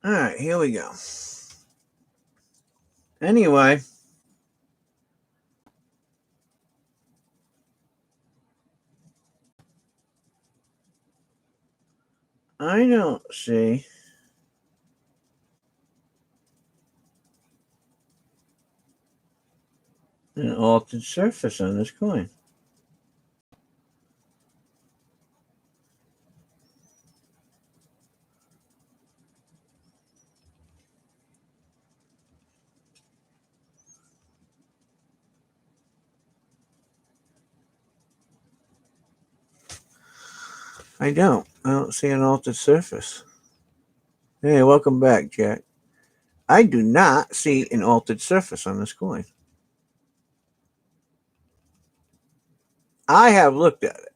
All right, here we go. Anyway, I don't see an altered surface on this coin. I don't. I don't see an altered surface. Hey, welcome back, Jack. I do not see an altered surface on this coin. I have looked at it,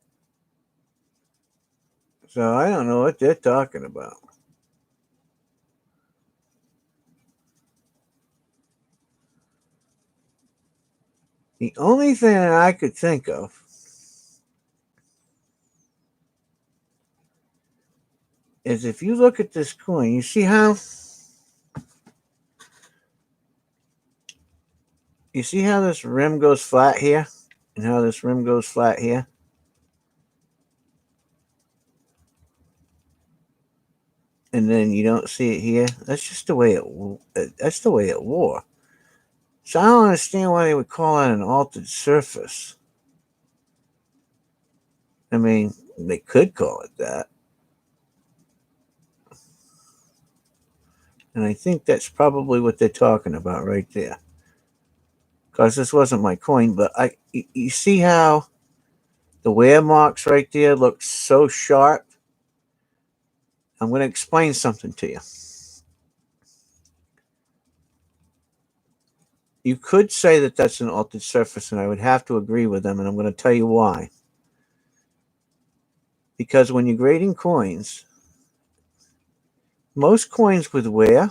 so I don't know what they're talking about. The only thing that I could think of is if you look at this coin, you see how this rim goes flat here and how this rim goes flat here? And then you don't see it here. That's just the way it wore. So I don't understand why they would call it an altered surface. I mean, they could call it that. And I think that's probably what they're talking about right there. Because this wasn't my coin, but you see how the wear marks right there look so sharp? I'm going to explain something to you. You could say that that's an altered surface, and I would have to agree with them, and I'm going to tell you why. Because when you're grading coins, most coins with wear,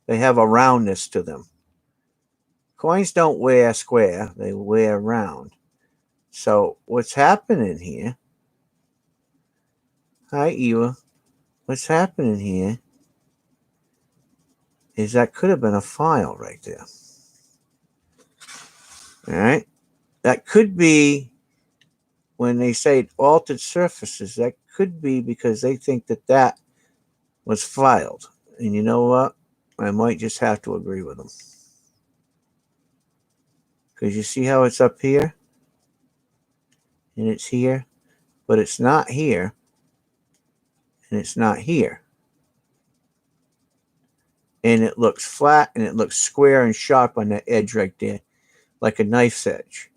they have a roundness to them. Coins don't wear square, they wear round. So what's happening here? Hi, Eva. What's happening here is that could have been a file right there. All right? That could be when they say altered surfaces, that could be because they think that that was filed. And you know what? I might just have to agree with them. Because you see how it's up here and it's here, but it's not here and it's not here. And it looks flat and it looks square and sharp on that edge right there, like a knife's edge.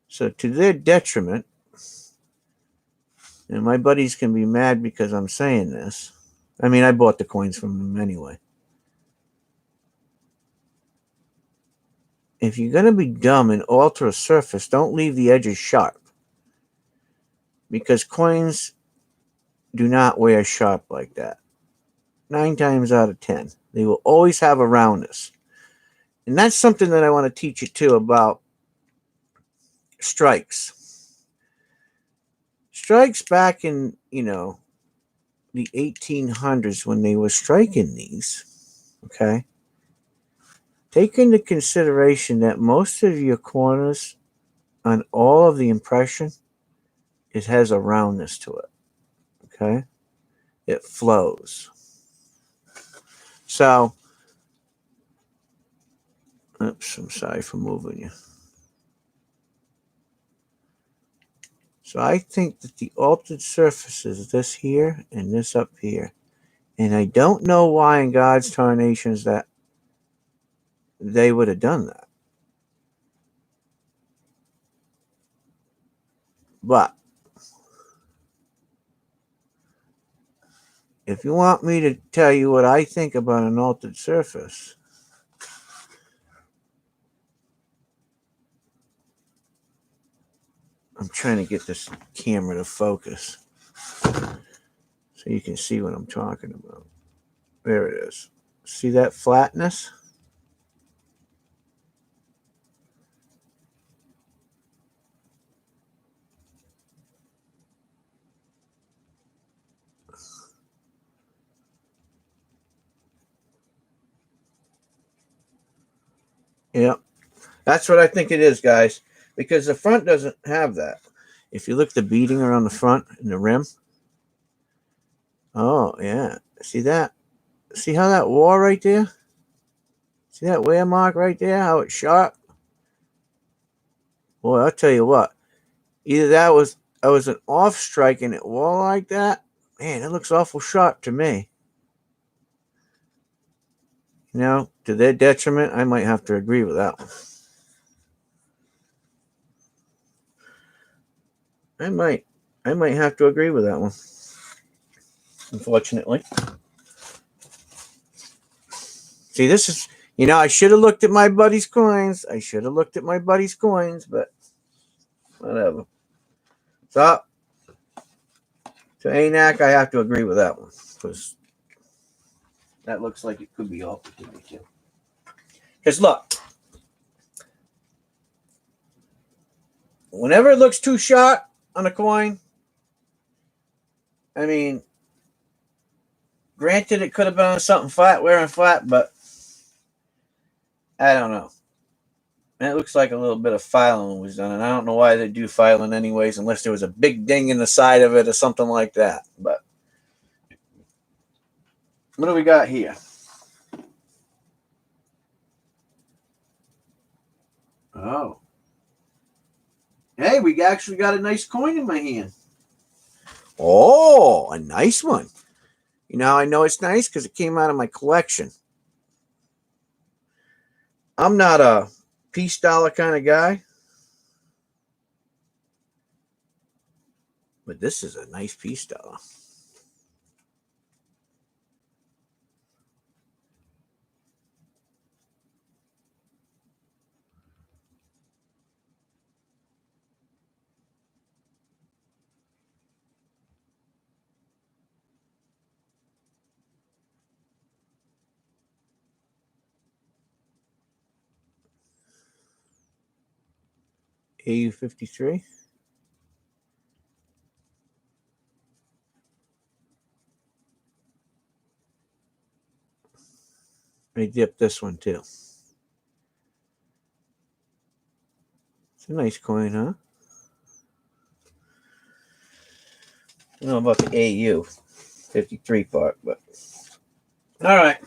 So to their detriment, and my buddies can be mad because I'm saying this. I mean, I bought the coins from them anyway. If you're going to be dumb and alter a surface, don't leave the edges sharp. Because coins do not wear sharp like that. 9 times out of 10. They will always have a roundness. And that's something that I want to teach you too about strikes. Strikes back in, the 1800s when they were striking these, okay? Take into consideration that most of your corners on all of the impression, it has a roundness to it, okay? It flows. So, oops, I'm sorry for moving you. So I think that the altered surface is this here and this up here. And I don't know why in God's tarnations that they would have done that. But if you want me to tell you what I think about an altered surface, I'm trying to get this camera to focus so you can see what I'm talking about. There it is. See that flatness? That's what I think it is, guys, because the front doesn't have that. If you look at the beading around the front and the rim, oh yeah, see that? See how that wore right there? See that wear mark right there? How it's sharp? Boy, I'll tell you what. Either that was I was an off strike and it wore like that. Man, it looks awful sharp to me. You know, to their detriment, I might have to agree with that one. I might. I might have to agree with that one. Unfortunately. See, this is, I should have looked at my buddy's coins. But whatever. So, to Anac, I have to agree with that one. Because that looks like it could be altered to me, too. Because look, whenever it looks too sharp on a coin, I mean, granted, it could have been on something flat, wearing flat, but I don't know. And it looks like a little bit of filing was done, and I don't know why they do filing anyways, unless there was a big ding in the side of it or something like that. But what do we got here? Oh. Hey, we actually got a nice coin in my hand. Oh, a nice one. I know it's nice because it came out of my collection. I'm not a piece dollar kind of guy, but this is a nice piece dollar. AU53. I dipped this one too. It's a nice coin, huh? I don't know about the AU 53 part, but all right.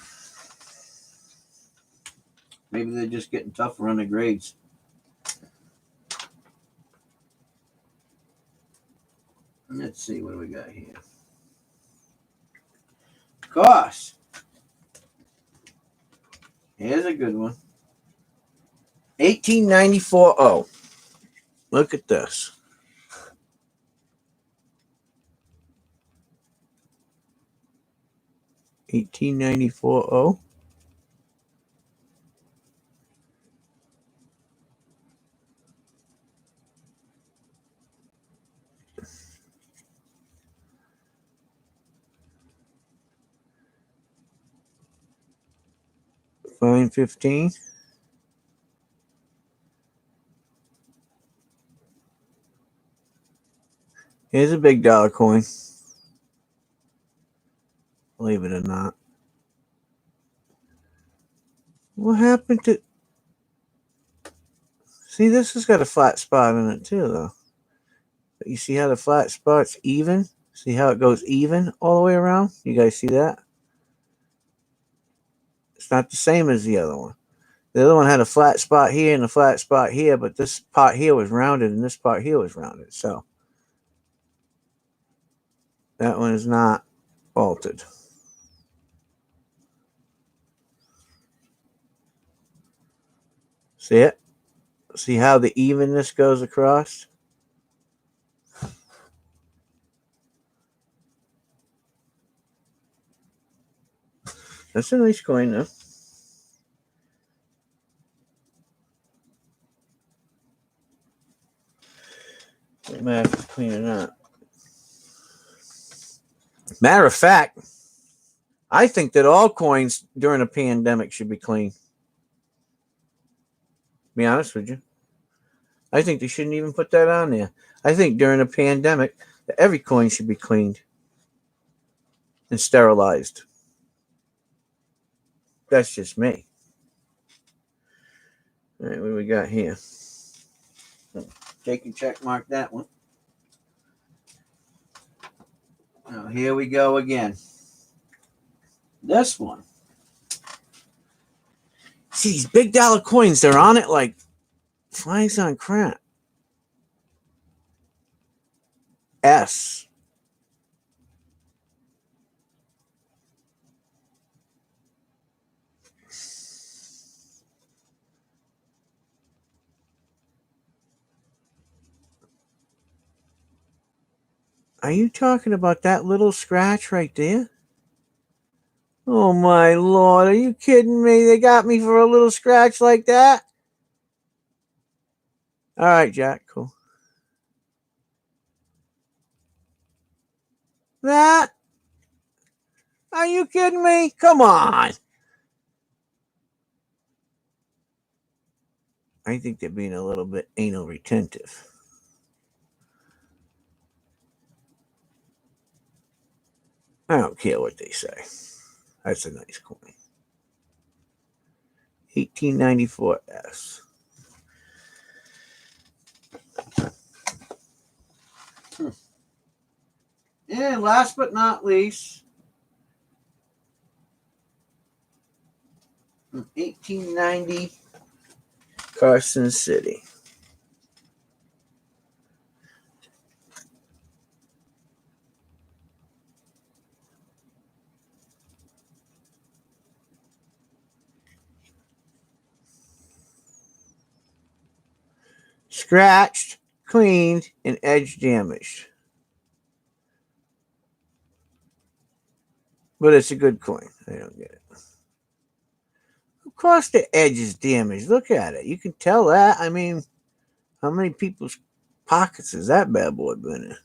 Maybe they're just getting tougher on the grades. Let's see, what do we got here? Cost. Here's a good one. 1894. Oh, look at this. 1894. Oh. Fine 15. Here's a big dollar coin. Believe it or not. What happened to... See, this has got a flat spot in it too, though. But you see how the flat spot's even? See how it goes even all the way around? You guys see that? It's not the same as the other one. The other one had a flat spot here and a flat spot here, but this part here was rounded and this part here was rounded. So that one is not altered. See it? See how the evenness goes across? That's a nice coin, though. Doesn't matter if it's clean or not. Matter of fact, I think that all coins during a pandemic should be clean. To be honest with you. I think they shouldn't even put that on there. I think during a pandemic, every coin should be cleaned and sterilized. That's just me. All right, what do we got here? Take and check mark that one. Now, here we go again. This one. See, these big dollar coins, they're on it like flies on crap. S. Are you talking about that little scratch right there? Oh my lord, are you kidding me? They got me for a little scratch like that? All right, Jack, cool. That? Are you kidding me? Come on. I think they're being a little bit anal retentive. I don't care what they say. That's a nice coin. 1894S. And last but not least, 1890 Carson City. Scratched, cleaned, and edge damaged. But it's a good coin. I don't get it. Of course the edge is damaged. Look at it. You can tell that. I mean, how many people's pockets has that bad boy been in?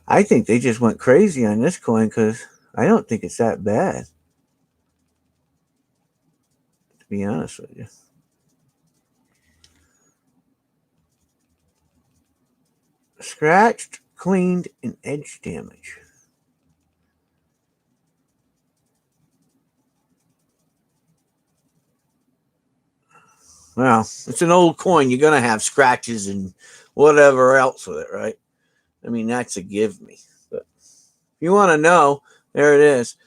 I think they just went crazy on this coin because I don't think it's that bad. To be honest with you. Scratched, cleaned, and edge damage. Well, it's an old coin. You're going to have scratches and whatever else with it, right? I mean, that's a give me. But if you want to know, there it is.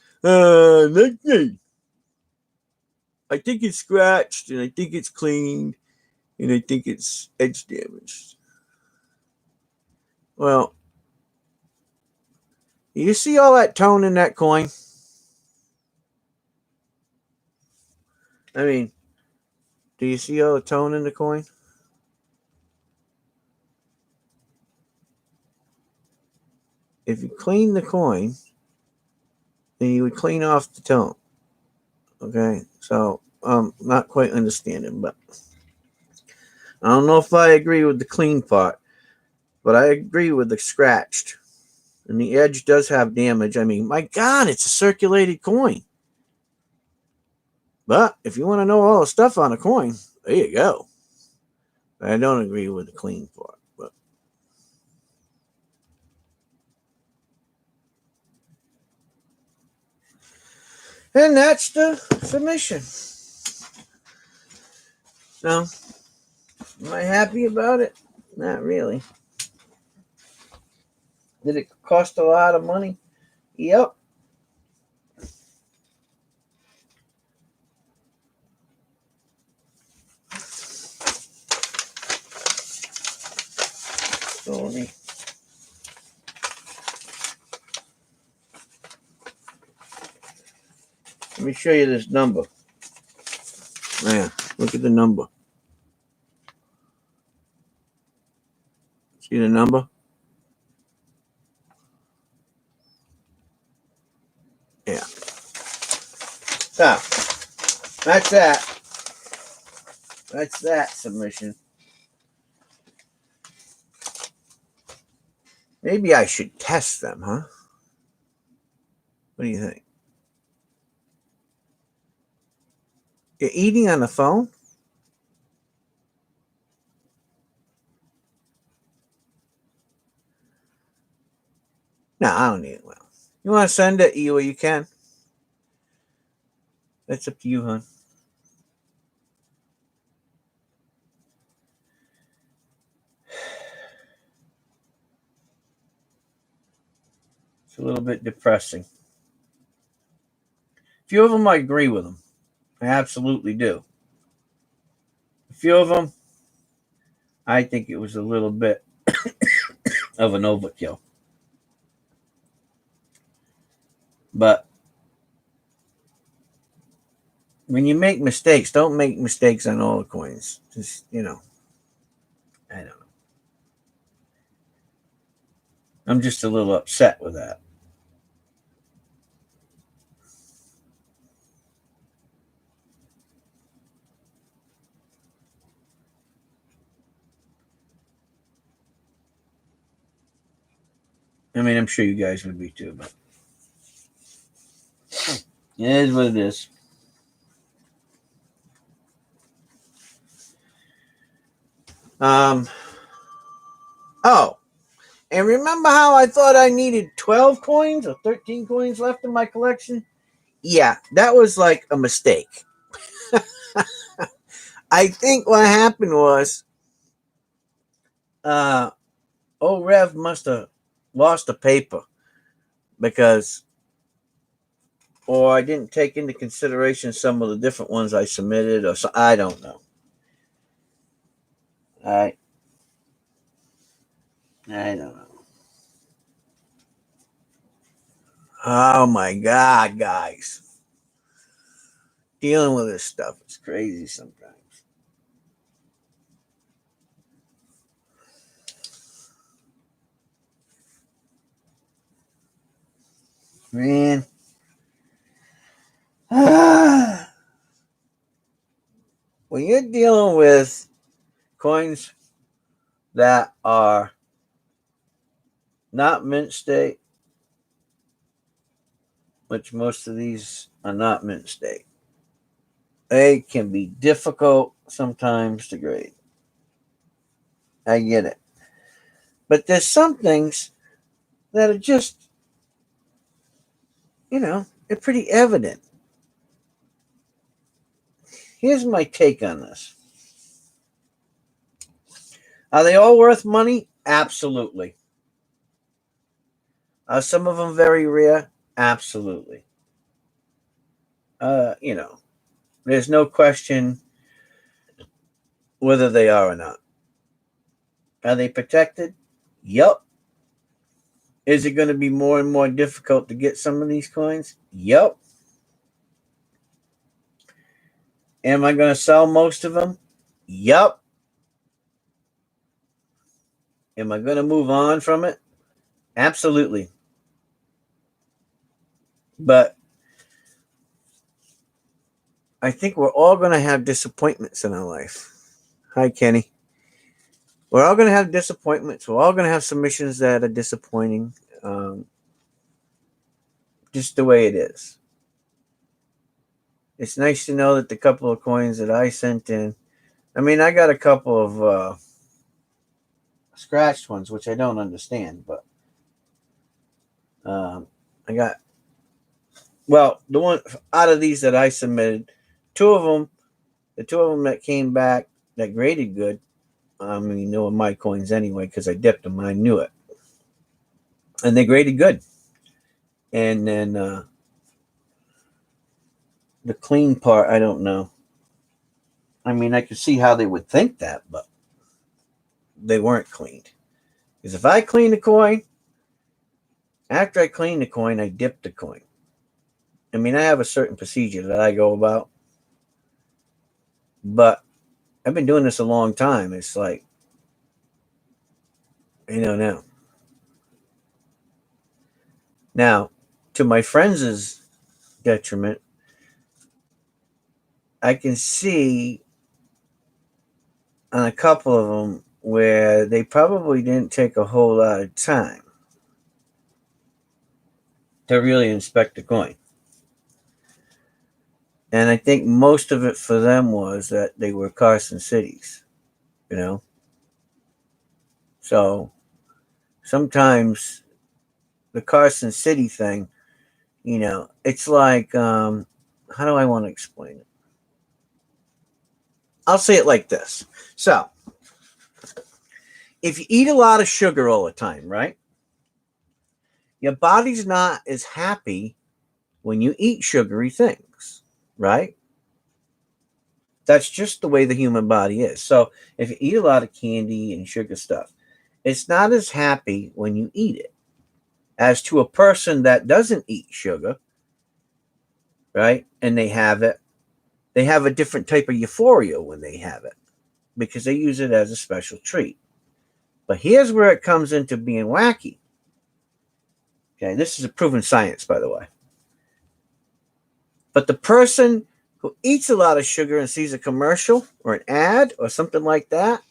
I think it's scratched, and I think it's cleaned, and I think it's edge damaged. Well, you see all that tone in that coin? I mean, do you see all the tone in the coin? If you clean the coin, then you would clean off the tone. Okay, so I'm not quite understanding, but I don't know if I agree with the clean part, but I agree with the scratched. And the edge does have damage. I mean, my God, it's a circulated coin. But if you want to know all the stuff on a coin, there you go. I don't agree with the clean part. But and that's the submission. So, am I happy about it? Not really. Did it cost a lot of money? Yep. So let me show you this number. Man, look at the number. See the number? Yeah. So, that's that. That's that submission. Maybe I should test them, huh? What do you think? You're eating on the phone? No, I don't need it. Well, you want to send it, you can. That's up to you, hon. It's a little bit depressing. A few of them, I agree with them. I absolutely do. A few of them, I think it was a little bit of an overkill. But when you make mistakes, don't make mistakes on all the coins. Just, I don't know. I'm just a little upset with that. I mean, I'm sure you guys would be too, but it is what it is. Um. Oh, and remember how I thought I needed 12 coins or 13 coins left in my collection? Yeah, that was like a mistake. I think what happened was, uh, old Rev must have lost the paper because, or I didn't take into consideration some of the different ones I submitted, or so I don't know. I I don't know. Oh my god, guys, dealing with this stuff is crazy sometimes. Man, when you're dealing with coins that are not mint state, which most of these are not mint state, they can be difficult sometimes to grade. I get it. But there's some things that are just, they're pretty evident. Here's my take on this. Are they all worth money? Absolutely. Are some of them very rare? Absolutely. Uh, you know, there's no question whether they are or not. Are they protected? Yup. Is it going to be more and more difficult to get some of these coins? Yup. Am I going to sell most of them? Yup. Am I going to move on from it? Absolutely. But I think we're all going to have disappointments in our life. Hi, Kenny. We're all going to have disappointments. We're all going to have submissions that are disappointing. Just the way it is. It's nice to know that the couple of coins that I sent in, I mean, I got a couple of scratched ones, which I don't understand, but I got, well, the one out of these that I submitted, the two of them that came back that graded good, I mean, they were my coins anyway because I dipped them. I knew it. And they graded good. And then the clean part, I don't know. I mean, I could see how they would think that, but they weren't cleaned. Because if I clean the coin, after I clean the coin, I dip the coin. I mean, I have a certain procedure that I go about, but I've been doing this a long time. It's like, now. Now, to my friends' detriment, I can see on a couple of them where they probably didn't take a whole lot of time to really inspect the coin. And I think most of it for them was that they were Carson cities, you know? So sometimes the Carson City thing, it's like, how do I want to explain it? I'll say it like this. So, if you eat a lot of sugar all the time, right? Your body's not as happy when you eat sugary things, right? That's just the way the human body is. So, if you eat a lot of candy and sugar stuff, it's not as happy when you eat it as to a person that doesn't eat sugar, right? And they have a different type of euphoria when they have it because they use it as a special treat. But here's where it comes into being wacky. Okay, this is a proven science, by the way. But the person who eats a lot of sugar and sees a commercial or an ad or something like that,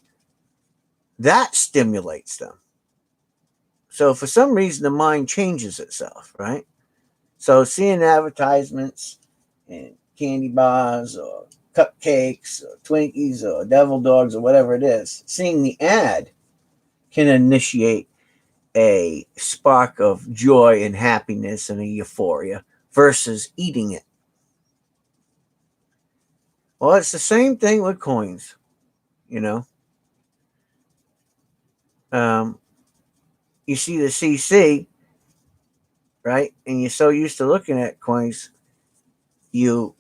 that stimulates them. So for some reason, the mind changes itself, right? So seeing advertisements and candy bars or cupcakes or Twinkies or devil dogs or whatever it is, seeing the ad can initiate a spark of joy and happiness and a euphoria versus eating it. Well, it's the same thing with coins, you know. Um, you see the CC, right? And you're so used to looking at coins, you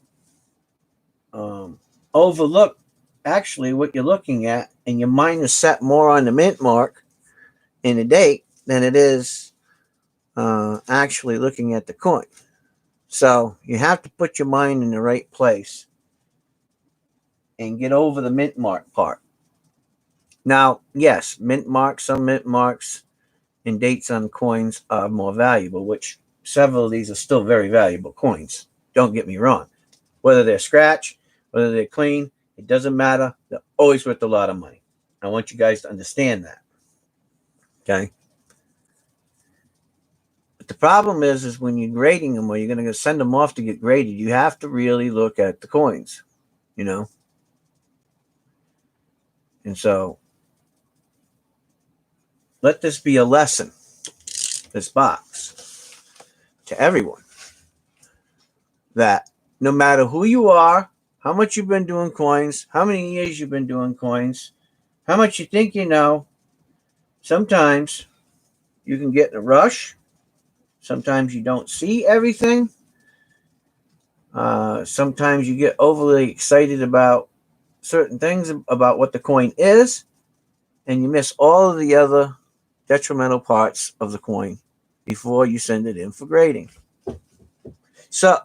overlook actually what you're looking at, and your mind is set more on the mint mark and the date than it is actually looking at the coin. So you have to put your mind in the right place and get over the mint mark part. Now, yes, some mint marks and dates on coins are more valuable, which several of these are still very valuable coins. Don't get me wrong. Whether they're scratch, whether they're clean, it doesn't matter. They're always worth a lot of money. I want you guys to understand that. Okay. But the problem is when you're grading them or you're going to send them off to get graded, you have to really look at the coins, you know. And so let this be a lesson, this box, to everyone, that no matter who you are, how much you've been doing coins, how many years you've been doing coins, how much you think you know, sometimes you can get in a rush. Sometimes you don't see everything. Sometimes you get overly excited about certain things about what the coin is, and you miss all of the other detrimental parts of the coin before you send it in for grading. So,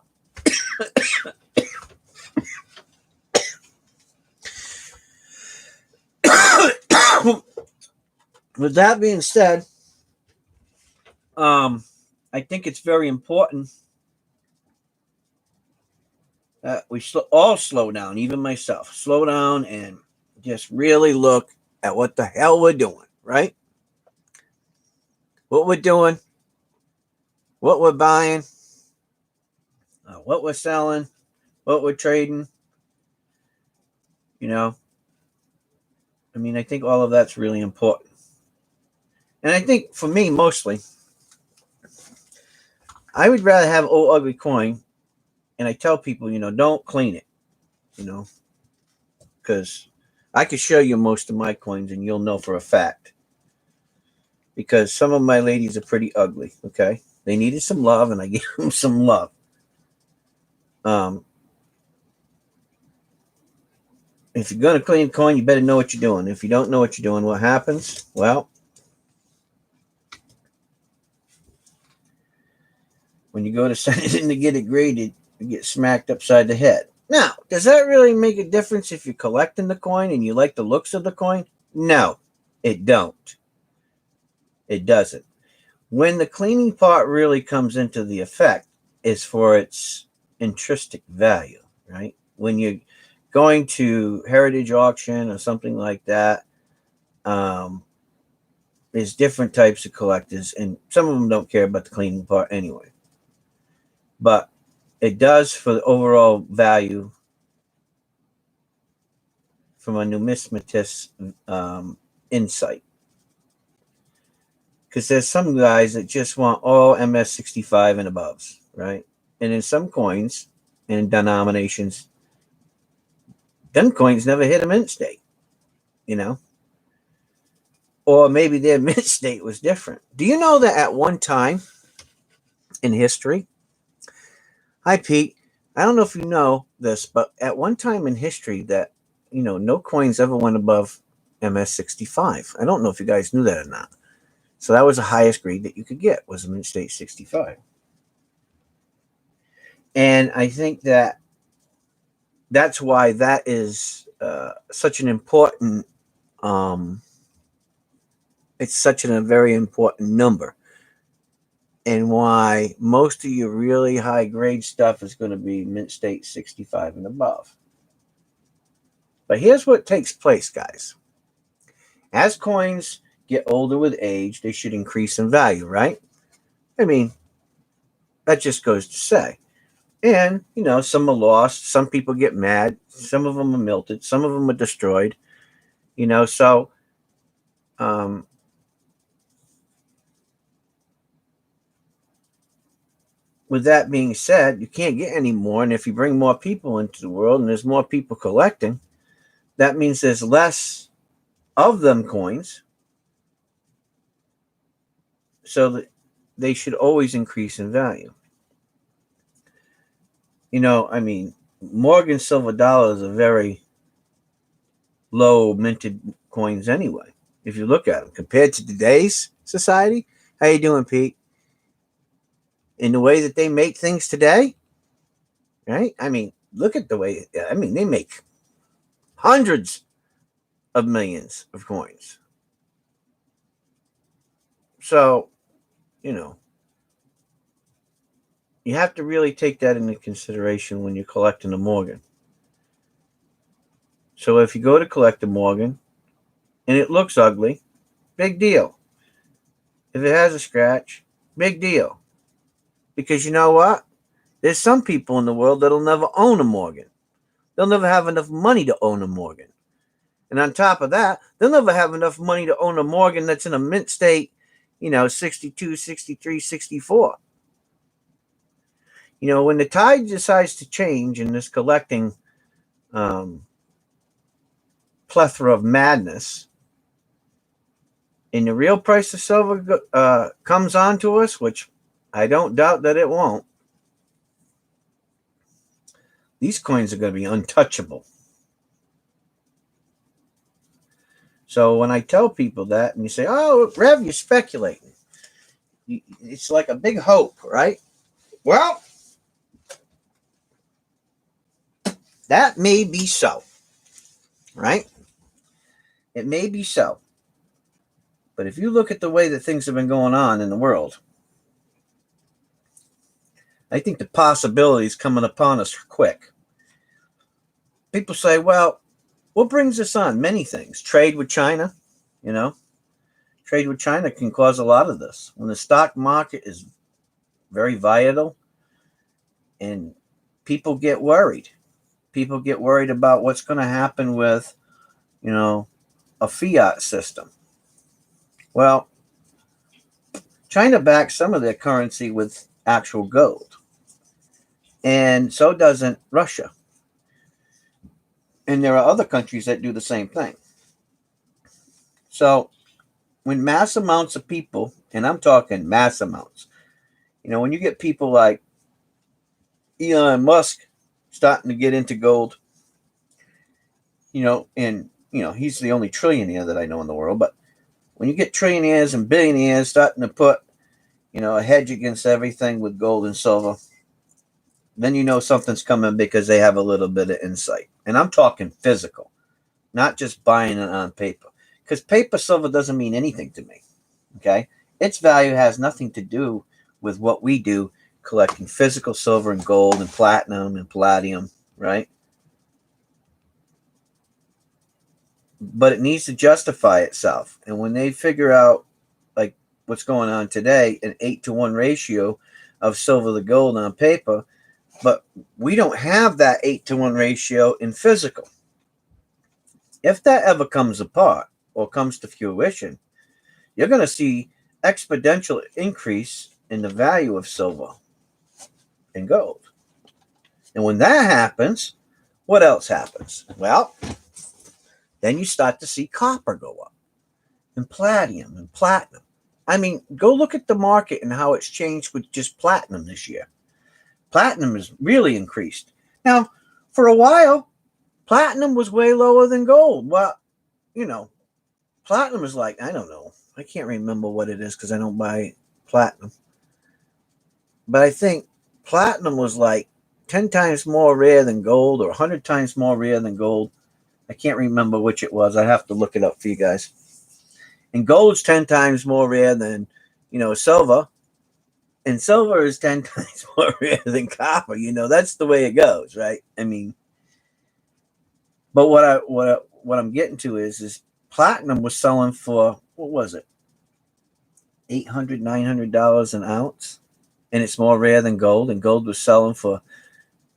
with that being said, I think it's very important that we all slow down, even myself, slow down and just really look at what the hell we're doing, right? What we're doing, what we're buying, what we're selling, what we're trading. You know, I mean, I think all of that's really important. And I think for me, mostly, I would rather have old ugly coin. And I tell people, don't clean it, because I could show you most of my coins and you'll know for a fact. Because some of my ladies are pretty ugly, okay? They needed some love and I gave them some love. If you're going to clean coin, you better know what you're doing. If you don't know what you're doing, what happens? Well, when you go to send it in to get it graded, you get smacked upside the head. Now, does that really make a difference if you're collecting the coin and you like the looks of the coin? No, it don't. It doesn't. When the cleaning part really comes into the effect is for its intrinsic value, right? When you're going to heritage auction or something like that, there's different types of collectors, and some of them don't care about the cleaning part anyway. But it does for the overall value from a numismatist insight. Because there's some guys that just want all MS65 and aboves, right? And in some coins and denominations, them coins never hit a mint state, you know? Or maybe their mint state was different. Do you know that at one time in history, hi Pete, I don't know if you know this, but at one time in history that, no coins ever went above MS65. I don't know if you guys knew that or not. So that was the highest grade that you could get, was a mint state 65. And I think that that's why that is such an important it's such a very important number, and why most of your really high grade stuff is going to be mint state 65 and above. But here's what takes place, guys. As coins get older with age, they should increase in value, right? I mean, that just goes to say. And, some are lost. Some people get mad. Some of them are melted. Some of them are destroyed. So um, with that being said, you can't get any more. And if you bring more people into the world and there's more people collecting, that means there's less of them coins. So that they should always increase in value. I mean, Morgan silver dollars are very low minted coins anyway. If you look at them compared to today's society, how you doing, Pete? In the way that they make things today, right? I mean, look at the way. I mean, they make hundreds of millions of coins. So, you know, you have to really take that into consideration when you're collecting a Morgan. So if you go to collect a Morgan and it looks ugly, big deal. If it has a scratch, big deal. Because you know what? There's some people in the world that'll never own a Morgan. They'll never have enough money to own a Morgan. And on top of that, they'll never have enough money to own a Morgan that's in a mint state, 62, 63, 64. When the tide decides to change in this collecting plethora of madness, and the real price of silver comes on to us, which I don't doubt that it won't, these coins are going to be untouchable. So when I tell people that, and you say, "Oh, Rev, you're speculating," it's like a big hope, right? Well, that may be so, right? It may be so. But if you look at the way that things have been going on in the world, I think the possibilities coming upon us are quick. People say, well, what brings us on? Many things. Trade with China, Trade with China can cause a lot of this. When the stock market is very volatile and people get worried. People get worried about what's going to happen with, a fiat system. Well, China backs some of their currency with actual gold. And so doesn't Russia. And there are other countries that do the same thing. So when mass amounts of people, and I'm talking mass amounts, when you get people like Elon Musk starting to get into gold, and he's the only trillionaire that I know in the world, but when you get trillionaires and billionaires starting to put, a hedge against everything with gold and silver, then something's coming because they have a little bit of insight. And I'm talking physical, not just buying it on paper. Because paper silver doesn't mean anything to me. Okay? Its value has nothing to do with what we do, collecting physical silver and gold and platinum and palladium, right? But it needs to justify itself. And when they figure out, like what's going on today, an 8-to-1 ratio of silver to gold on paper, but we don't have that 8-to-1 ratio in physical. If that ever comes apart or comes to fruition, you're going to see exponential increase in the value of silver and gold. And when that happens, what else happens? Well, then you start to see copper go up, and palladium and platinum. I mean, go look at the market and how it's changed with just platinum this year. Platinum has really increased. Now, for a while, platinum was way lower than gold. Well, you know, platinum is like, I don't know. I can't remember what it is because I don't buy platinum. But I think platinum was like 10 times more rare than gold or 100 times more rare than gold. I can't remember which it was. I have to look it up for you guys. And gold's 10 times more rare than, silver. And silver is 10 times more rare than copper. That's the way it goes, right? I mean, but what I'm getting to is platinum was selling for, what was it? $800, $900 an ounce. And it's more rare than gold. And gold was selling for,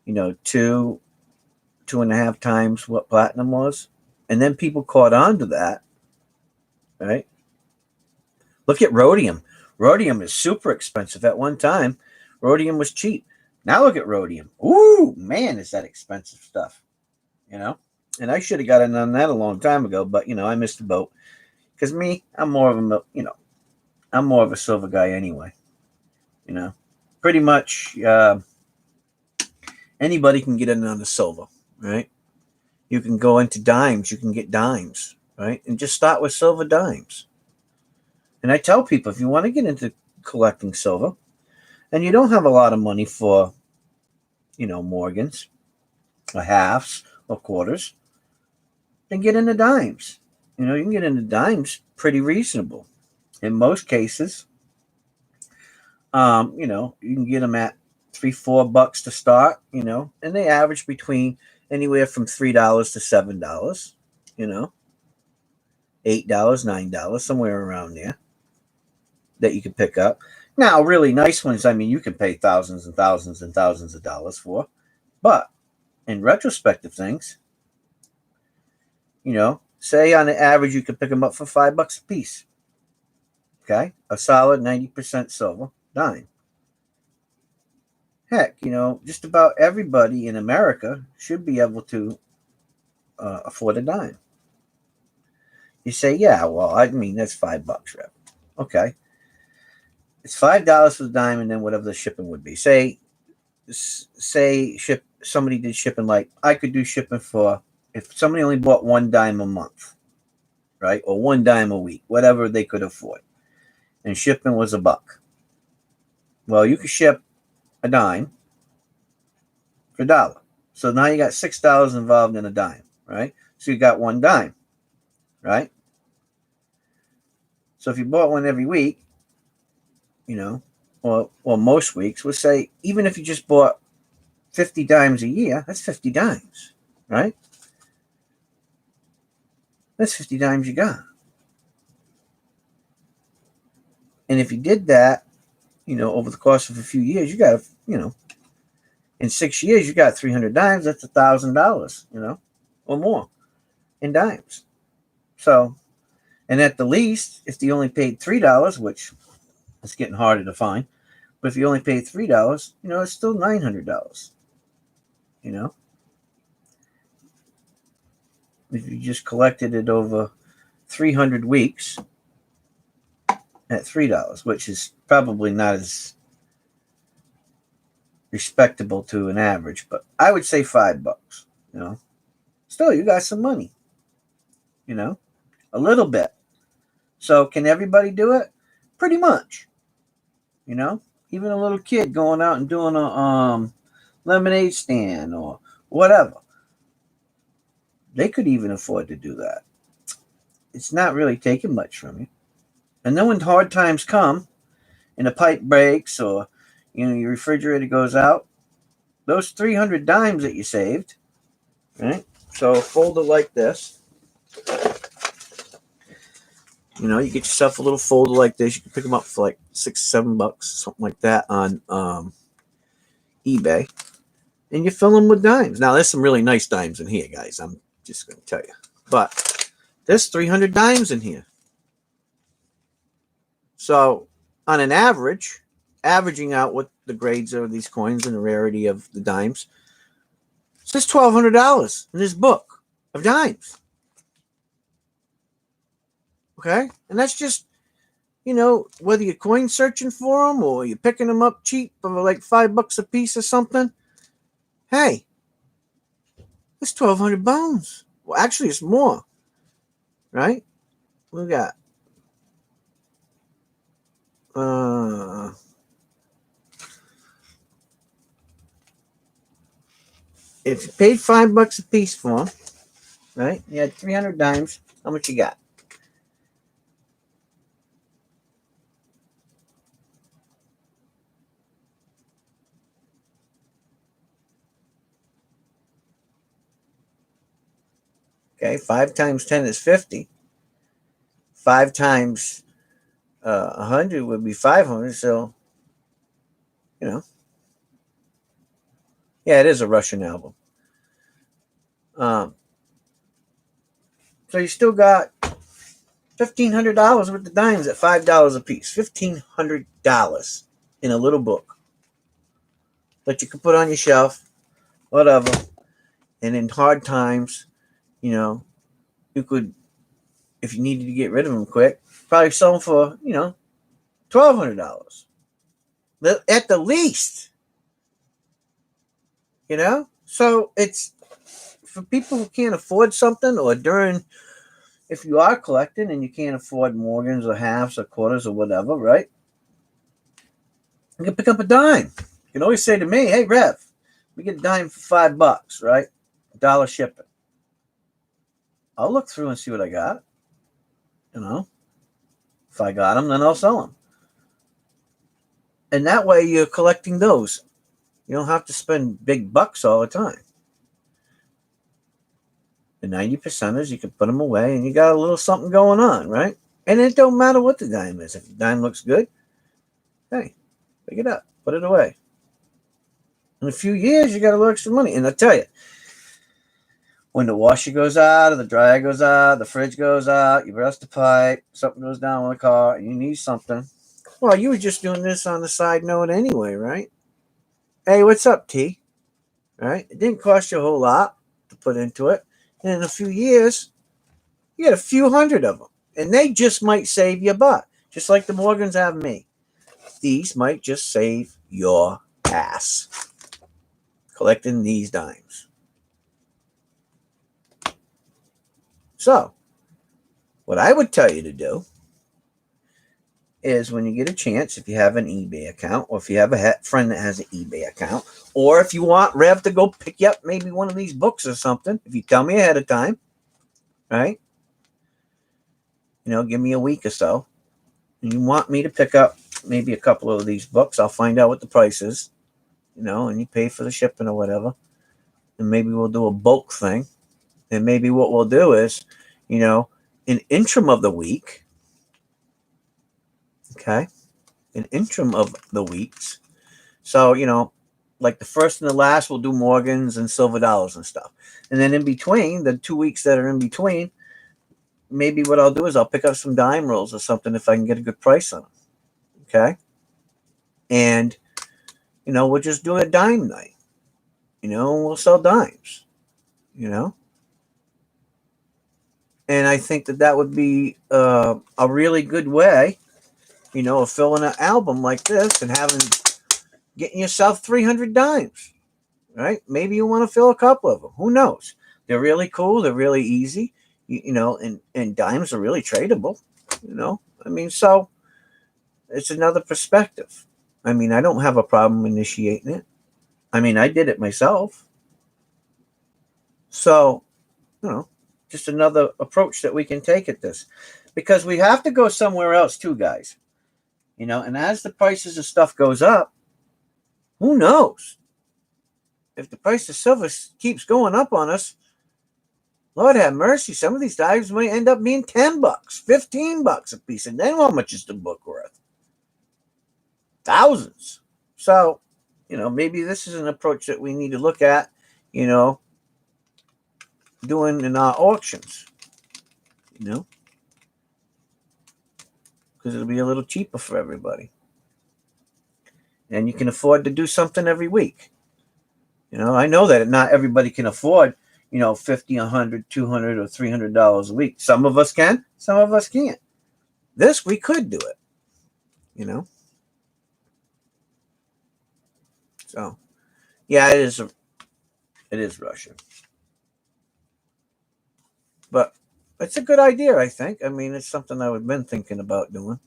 2.5 times what platinum was. And then people caught on to that, right? Look at rhodium. Rhodium is super expensive. At one time, rhodium was cheap. Now look at rhodium. Ooh, man, is that expensive stuff, And I should have gotten on that a long time ago, but, I missed the boat. Because me, I'm more of a silver guy anyway. Pretty much anybody can get in on the silver, right? You can go into dimes. You can get dimes, right? And just start with silver dimes. And I tell people, if you want to get into collecting silver and you don't have a lot of money for, Morgans or halves or quarters, then get into dimes. You can get into dimes pretty reasonable. In most cases, you can get them at $3-4 to start, and they average between anywhere from $3 to $7, $8, $9, somewhere around there that you can pick up. Now, really nice ones, I mean, you can pay thousands and thousands and thousands of dollars for. But in retrospective things, say on the average you could pick them up for $5 a piece. Okay? A solid 90% silver dime. Heck, just about everybody in America should be able to afford a dime. You say, yeah, well, I mean, that's $5, Rev. Okay. It's $5 for the dime, and then whatever the shipping would be. Say somebody did shipping, like I could do shipping for, if somebody only bought one dime a month, right? Or one dime a week, whatever they could afford. And shipping was $1. Well, you could ship a dime for $1. So now you got $6 involved in a dime, right? So you got one dime, right? So if you bought one every week, or most weeks, we'll say, even if you just bought 50 dimes a year, that's 50 dimes, right? That's 50 dimes you got. And if you did that, over the course of a few years, you got, in 6 years, you got 300 dimes. That's $1,000, or more in dimes. So, and at the least, if you only paid $3, which it's getting harder to find, but if you only paid $3, it's still $900. If you just collected it over 300 weeks at $3, which is probably not as respectable to an average, but I would say $5. Still, you got some money. A little bit. So, can everybody do it? Pretty much. Even a little kid going out and doing a lemonade stand or whatever. They could even afford to do that. It's not really taking much from you. And then when hard times come and the pipe breaks or your refrigerator goes out, those 300 dimes that you saved, right? So fold it like this. You get yourself a little folder like this. You can pick them up for like $6-7, something like that on eBay. And you fill them with dimes. Now, there's some really nice dimes in here, guys. I'm just going to tell you. But there's 300 dimes in here. So on an average, averaging out what the grades are of these coins and the rarity of the dimes, it says $1,200 in this book of dimes. Okay, and that's just, whether you're coin searching for them or you're picking them up cheap for like $5 a piece or something. Hey, it's 1,200 bones. Well, actually, it's more, right? We got uh if you paid $5 a piece for them, right? You had 300 dimes. How much you got? Okay, 5 times 10 is 50. 5 times 100 would be 500. So, you know, yeah, it is a Russian album. Um, so you still got $1,500 worth of dimes at $5 a piece. $1,500 in a little book that you could put on your shelf, whatever. And in hard times, you know, you could, if you needed to get rid of them quick, probably sell them for, $1,200 at the least. So it's for people who can't afford something, or if you are collecting and you can't afford Morgans or halves or quarters or whatever, right? You can pick up a dime. You can always say to me, "Hey, Rev, we get a dime for $5, right? $1 shipping." I'll look through and see what I got. You know, if I got them, then I'll sell them. And that way, you're collecting those. You don't have to spend big bucks all the time. The 90 percenters, you can put them away, and you got a little something going on, right? And it don't matter what the dime is. If the dime looks good, hey, pick it up, put it away. In a few years, you got a little extra money. And I tell you, when the washer goes out, or the dryer goes out, the fridge goes out, you burst the pipe, something goes down with the car, and you need something. Well, you were just doing this on the side note anyway, right? Hey, what's up, T? Right? It didn't cost you a whole lot to put into it. And in a few years, you get a few hundred of them. And they just might save you a butt. Just like the Morgans have me. These might just save your ass. Collecting these dimes. So, what I would tell you to do is when you get a chance, if you have an eBay account, or if you have a friend that has an eBay account, or if you want Rev to go pick you up maybe one of these books or something, if you tell me ahead of time, right? Give me a week or so. And you want me to pick up maybe a couple of these books, I'll find out what the price is, and you pay for the shipping or whatever. And maybe we'll do a bulk thing. And maybe what we'll do is, an interim of the week, okay? An interim of the weeks. So, like the first and the last, we'll do Morgans and silver dollars and stuff. And then in between, the 2 weeks that are in between, maybe what I'll do is I'll pick up some dime rolls or something if I can get a good price on them. Okay? And, we'll just do a dime night. We'll sell dimes, And I think that would be a really good way, of filling an album like this and getting yourself 300 dimes, right? Maybe you want to fill a couple of them. Who knows? They're really cool. They're really easy, and dimes are really tradable, so it's another perspective. I don't have a problem initiating it. I did it myself. So, just another approach that we can take at this, because we have to go somewhere else too, guys. And as the prices of stuff goes up, who knows? If the price of silver keeps going up on us, Lord have mercy, some of these dives might end up being $10, $15 a piece. And then how much is the book worth? Thousands. So, maybe this is an approach that we need to look at, doing in our auctions, because because it'll be a little cheaper for everybody. And you can afford to do something every week. I know that not everybody can afford, $50, $100, $200, or $300 a week. Some of us can, some of us can't. This, we could do it, So, yeah, it is Russian. But it's a good idea, I think. I mean, it's something I've been thinking about doing.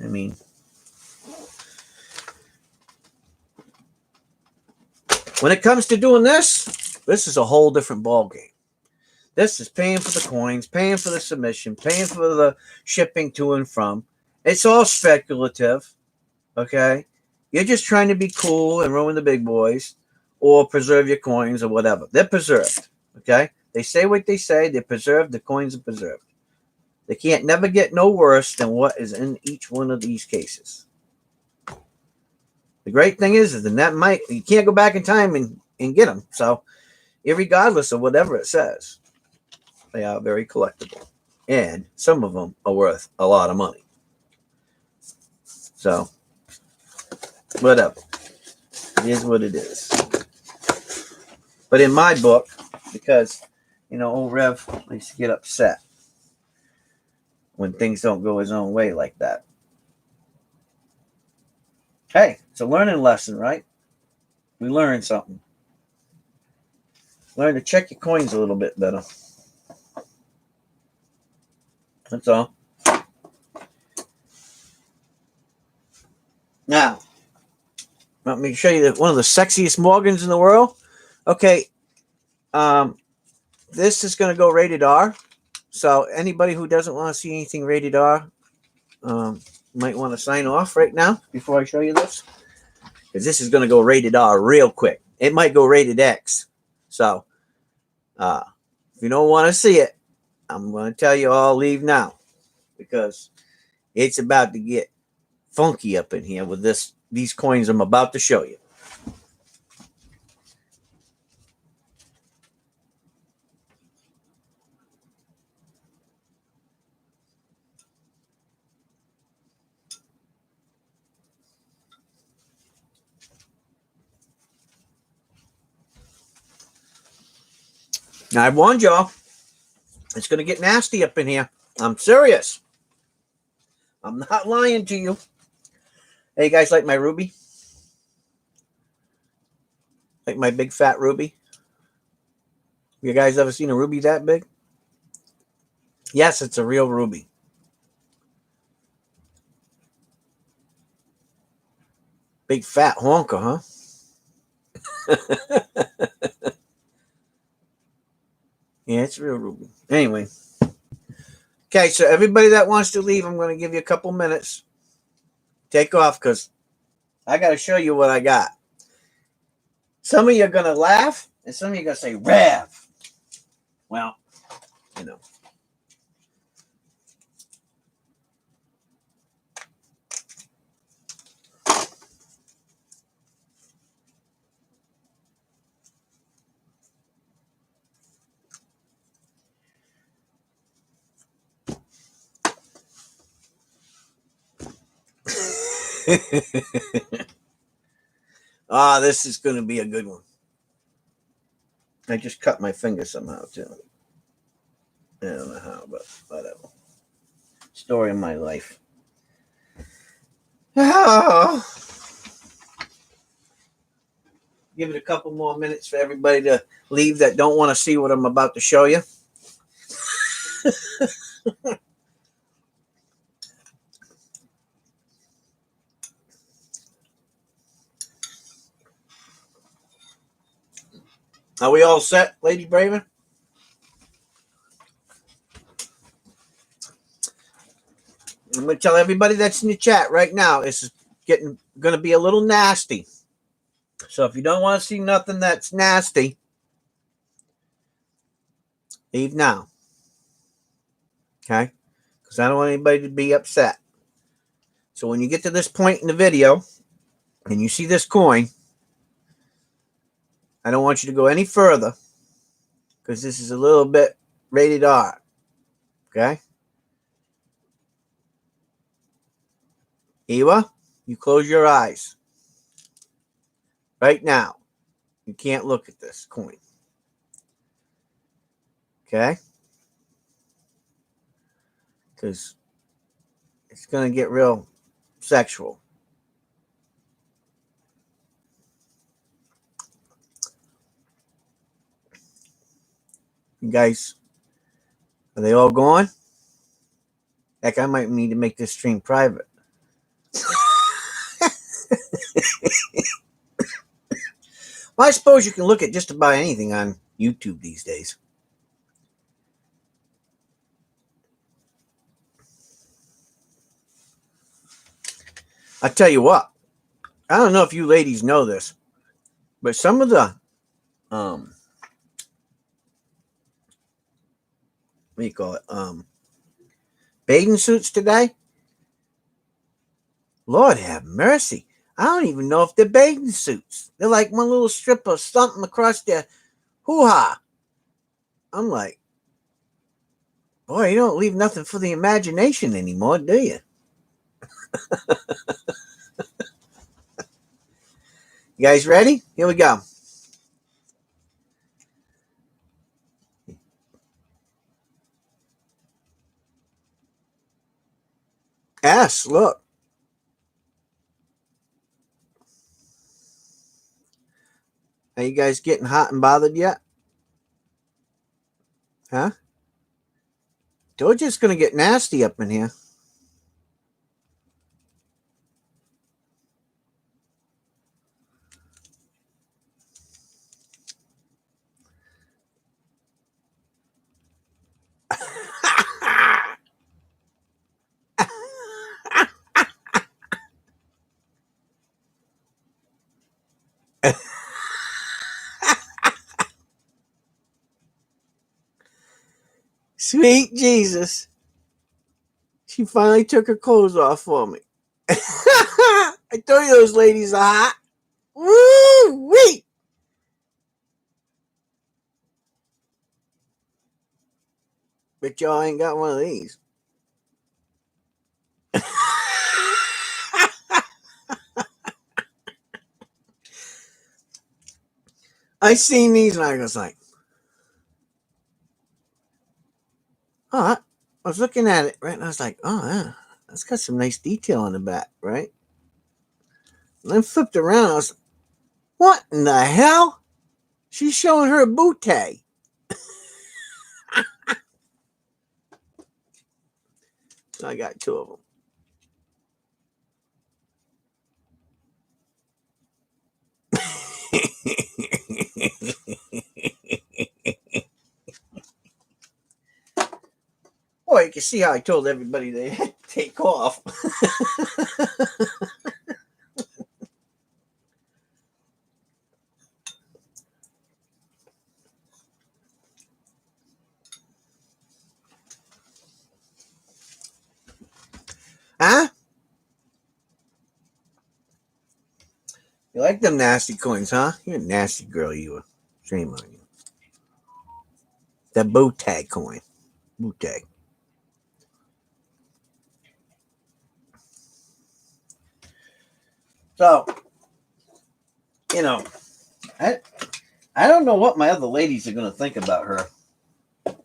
I mean, when it comes to doing this is a whole different ballgame. This is paying for the coins, paying for the submission, paying for the shipping to and from. It's all speculative, okay? You're just trying to be cool and ruin the big boys or preserve your coins or whatever. They're preserved, okay? They say what they say. They're preserved. The coins are preserved. They can't never get no worse than what is in each one of these cases. The great thing is that you can't go back in time and get them. So, irregardless of whatever it says, they are very collectible. And some of them are worth a lot of money. So, whatever. It is what it is. But in my book, because, old Rev likes to get upset when things don't go his own way like that. Hey, it's a learning lesson, right? We learn something. Learn to check your coins a little bit better. That's all. Now, let me show you one of the sexiest Morgans in the world. Okay, this is going to go rated R. So anybody who doesn't want to see anything rated R might want to sign off right now before I show you this. Because this is going to go rated R real quick. It might go rated X. So if you don't want to see it, I'm going to tell you all leave now. Because it's about to get funky up in here with these coins I'm about to show you. Now, I warned y'all, it's going to get nasty up in here. I'm serious. I'm not lying to you. Hey, you guys like my ruby? Like my big fat ruby? You guys ever seen a ruby that big? Yes, it's a real ruby. Big fat honker, huh? Yeah, it's a real ruby. Anyway. Okay, so everybody that wants to leave, I'm going to give you a couple minutes. Take off because I got to show you what I got. Some of you are going to laugh and some of you are going to say, Rev. Well, this is going to be a good one. I just cut my finger somehow, too. I don't know how, but whatever. Story of my life. Oh. Give it a couple more minutes for everybody to leave that don't want to see what I'm about to show you. Are we all set, Lady Braven? I'm going to tell everybody that's in the chat right now, this is going to be a little nasty. So if you don't want to see nothing that's nasty, leave now. Okay? Because I don't want anybody to be upset. So when you get to this point in the video and you see this coin, I don't want you to go any further because this is a little bit rated R. Okay? Eva, you close your eyes. Right now. You can't look at this coin. Okay? Because it's going to get real sexual. You guys, are they all gone? Heck, I might need to make this stream private. Well, I suppose you can look at just about anything on YouTube these days. I tell you what, I don't know if you ladies know this, but some of the what do you call it? Bathing suits today. Lord have mercy. I don't even know if they're bathing suits. They're like one little strip of something across their hoo-ha. I'm like, boy, you don't leave nothing for the imagination anymore, do you? You guys ready? Here we go. S, look. Are you guys getting hot and bothered yet? Huh? Told you it's going to get nasty up in here. Sweet Jesus. She finally took her clothes off for me. I told you those ladies are hot. Woo-wee! But y'all ain't got one of these. I seen these and I was like, oh, I was looking at it, right? And I was like, oh, yeah, that's got some nice detail on the back, right? And then flipped around. I was, what in the hell? She's showing her bootay. So I got two of them. Boy, you can see how I told everybody they had to take off. Huh? You like them nasty coins, huh? You're a nasty girl, you are. Shame on you. That bow tag coin. Bow tag. So, you know, I don't know what my other ladies are going to think about her. What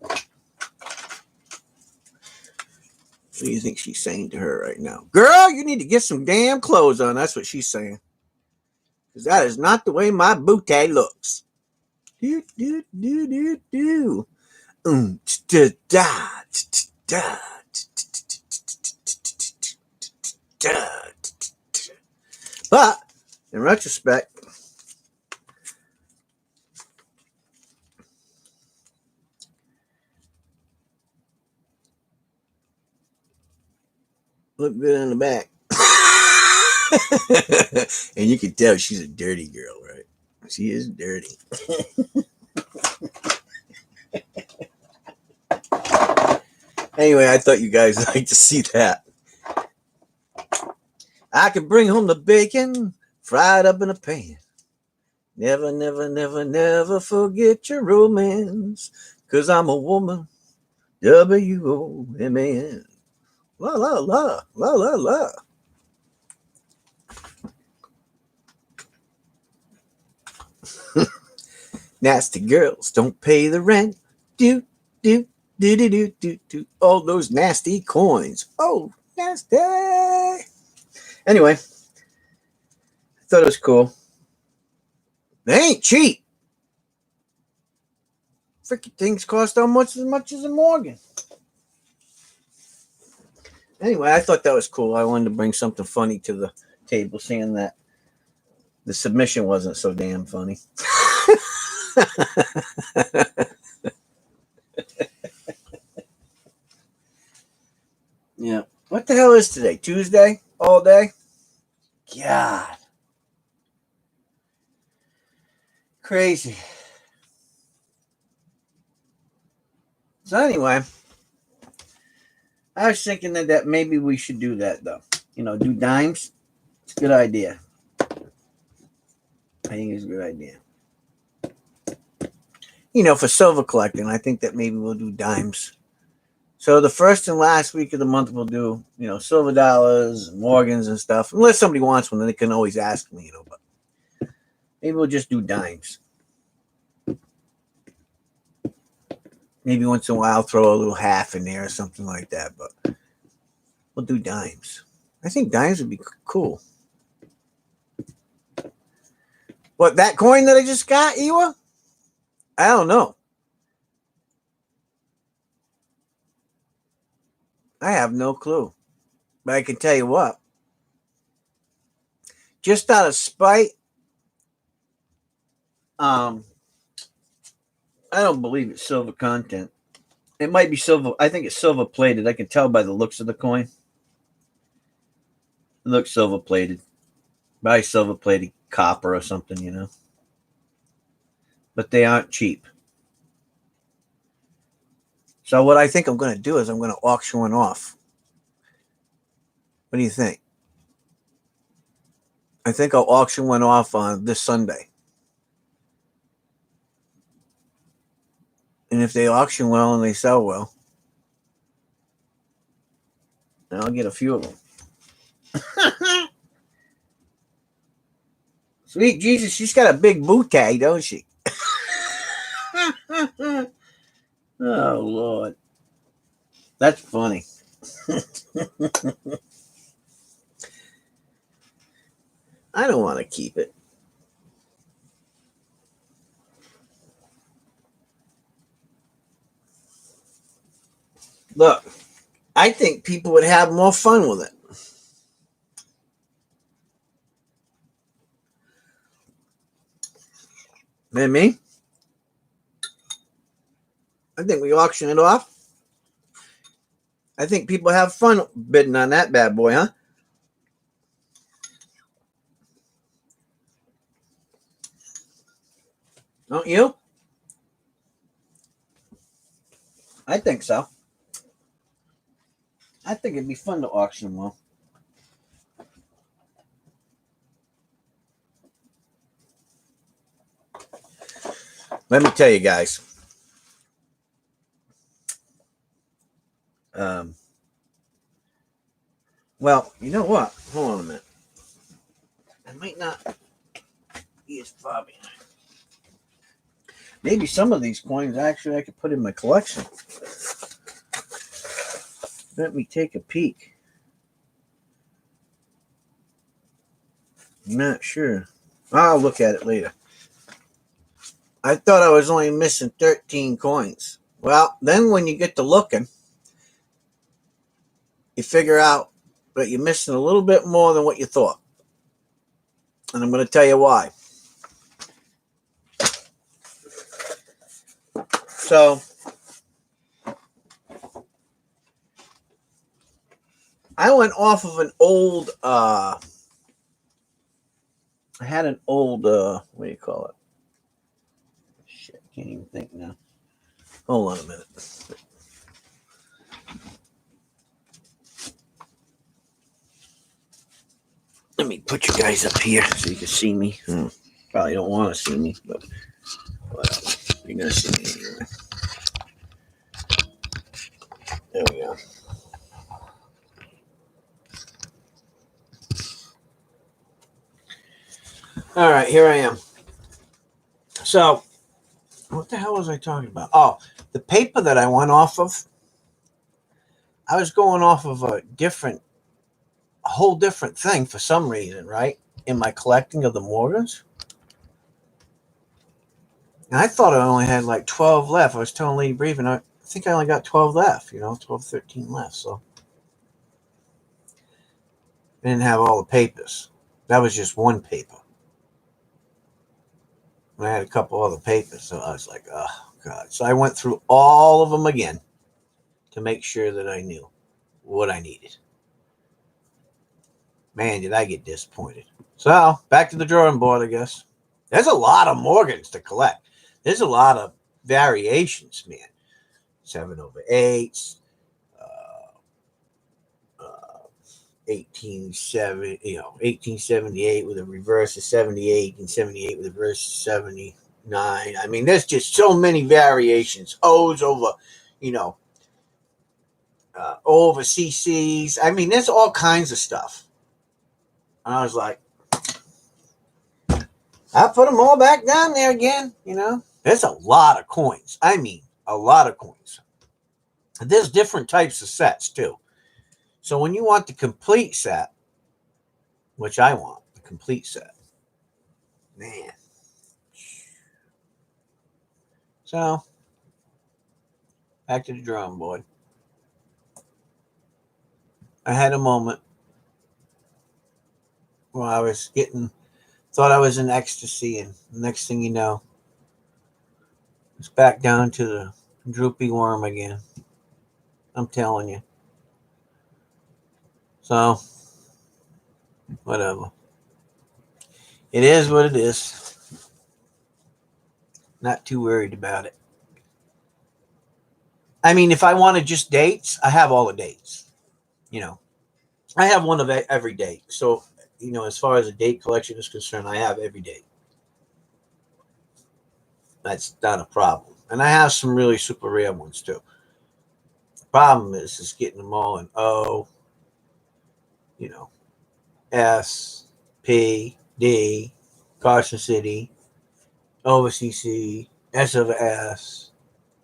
do you think she's saying to her right now? Girl, you need to get some damn clothes on. That's what she's saying. Because that is not the way my bootay looks. Do, do, do, do, do. Da, da, da, da. But, in retrospect, look good in the back. And you can tell she's a dirty girl, right? She is dirty. Anyway, I thought you guys would like to see that. I can bring home the bacon fried up in a pan. Never, never, never, never forget your romance. 'Cause I'm a woman. WOMAN. La la la. La la la. Nasty girls don't pay the rent. Do, do, do, do, do, do, do. All those nasty coins. Oh, nasty. Anyway, I thought it was cool. They ain't cheap. Freaking things cost almost as much as a Morgan. Anyway, I thought that was cool. I wanted to bring something funny to the table, seeing that the submission wasn't so damn funny. Yeah. What the hell is today? Tuesday? All day? God. Crazy. So anyway, I was thinking that maybe we should do that though. Do dimes. It's a good idea. I think it's a good idea. For silver collecting, I think that maybe we'll do dimes. So the first and last week of the month we'll do, silver dollars, Morgans and stuff. Unless somebody wants one, then they can always ask me, but maybe we'll just do dimes. Maybe once in a while throw a little half in there or something like that, but we'll do dimes. I think dimes would be cool. What, that coin that I just got, Ewa? I don't know. I have no clue. But I can tell you what. Just out of spite, I don't believe it's silver content. It might be silver. I think it's silver plated. I can tell by the looks of the coin. It looks silver plated. Probably silver plated copper or something, But they aren't cheap. So what I think I'm going to do is I'm going to auction one off. What do you think? I think I'll auction one off on this Sunday. And if they auction well and they sell well, then I'll get a few of them. Sweet Jesus, she's got a big bouquet, don't she? Oh, Lord. That's funny. I don't want to keep it. Look, I think people would have more fun with it. Than me? I think we auction it off. I think people have fun bidding on that bad boy, huh? Don't you? I think so. I think it'd be fun to auction one. Let me tell you guys. Well, you know what? Hold on a minute. I might not be as far behind. Maybe some of these coins actually I could put in my collection. Let me take a peek. I'm not sure. I'll look at it later. I thought I was only missing 13 coins. Well, then when you get to looking, you figure out that you're missing a little bit more than what you thought. And I'm going to tell you why. So, I went off of an old, I had an old, what do you call it? Shit, I can't even think now. Hold on a minute. Let me put you guys up here so you can see me. Probably don't want to see me, but whatever. You're going to see me anyway. There we go. All right, here I am. So, what the hell was I talking about? Oh, the paper that I went off of. I was going off of a whole different thing for some reason, right? In my collecting of the Morgans. And I thought I only had like 12 left. I was telling Lady Brave, and I think I only got 12 left, 12, 13 left. So I didn't have all the papers. That was just one paper. And I had a couple other papers. So I was like, oh, God. So I went through all of them again to make sure that I knew what I needed. Man, did I get disappointed. So back to the drawing board, I guess. There's a lot of Morgans to collect. There's a lot of variations, man. 7/8, 1878 with a reverse of 78, and 78 with a reverse of 79. I mean, there's just so many variations. O's over, over CCs. I mean, there's all kinds of stuff. And I was like, I put them all back down there again, There's a lot of coins. I mean, a lot of coins. There's different types of sets, too. So when you want the complete set, which I want, the complete set, man. So, back to the drawing board. I had a moment where I was thought I was in ecstasy, and the next thing you know, it's back down to the droopy worm again. I'm telling you. So, whatever. It is what it is. Not too worried about it. I mean, if I wanted just dates, I have all the dates. I have one of every date. So, as far as a date collection is concerned, I have every date. That's not a problem. And I have some really super rare ones too. The problem is getting them all in O, S, P, D, Carson City, over CC, S over S,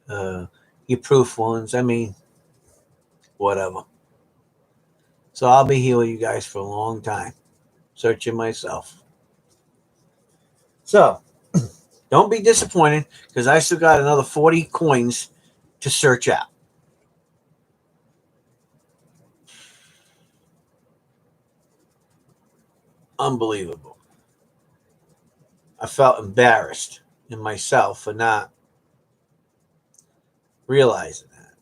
your proof ones. I mean, whatever. So I'll be here with you guys for a long time, searching myself. So don't be disappointed, because I still got another 40 coins to search out. Unbelievable. I felt embarrassed in myself for not realizing that.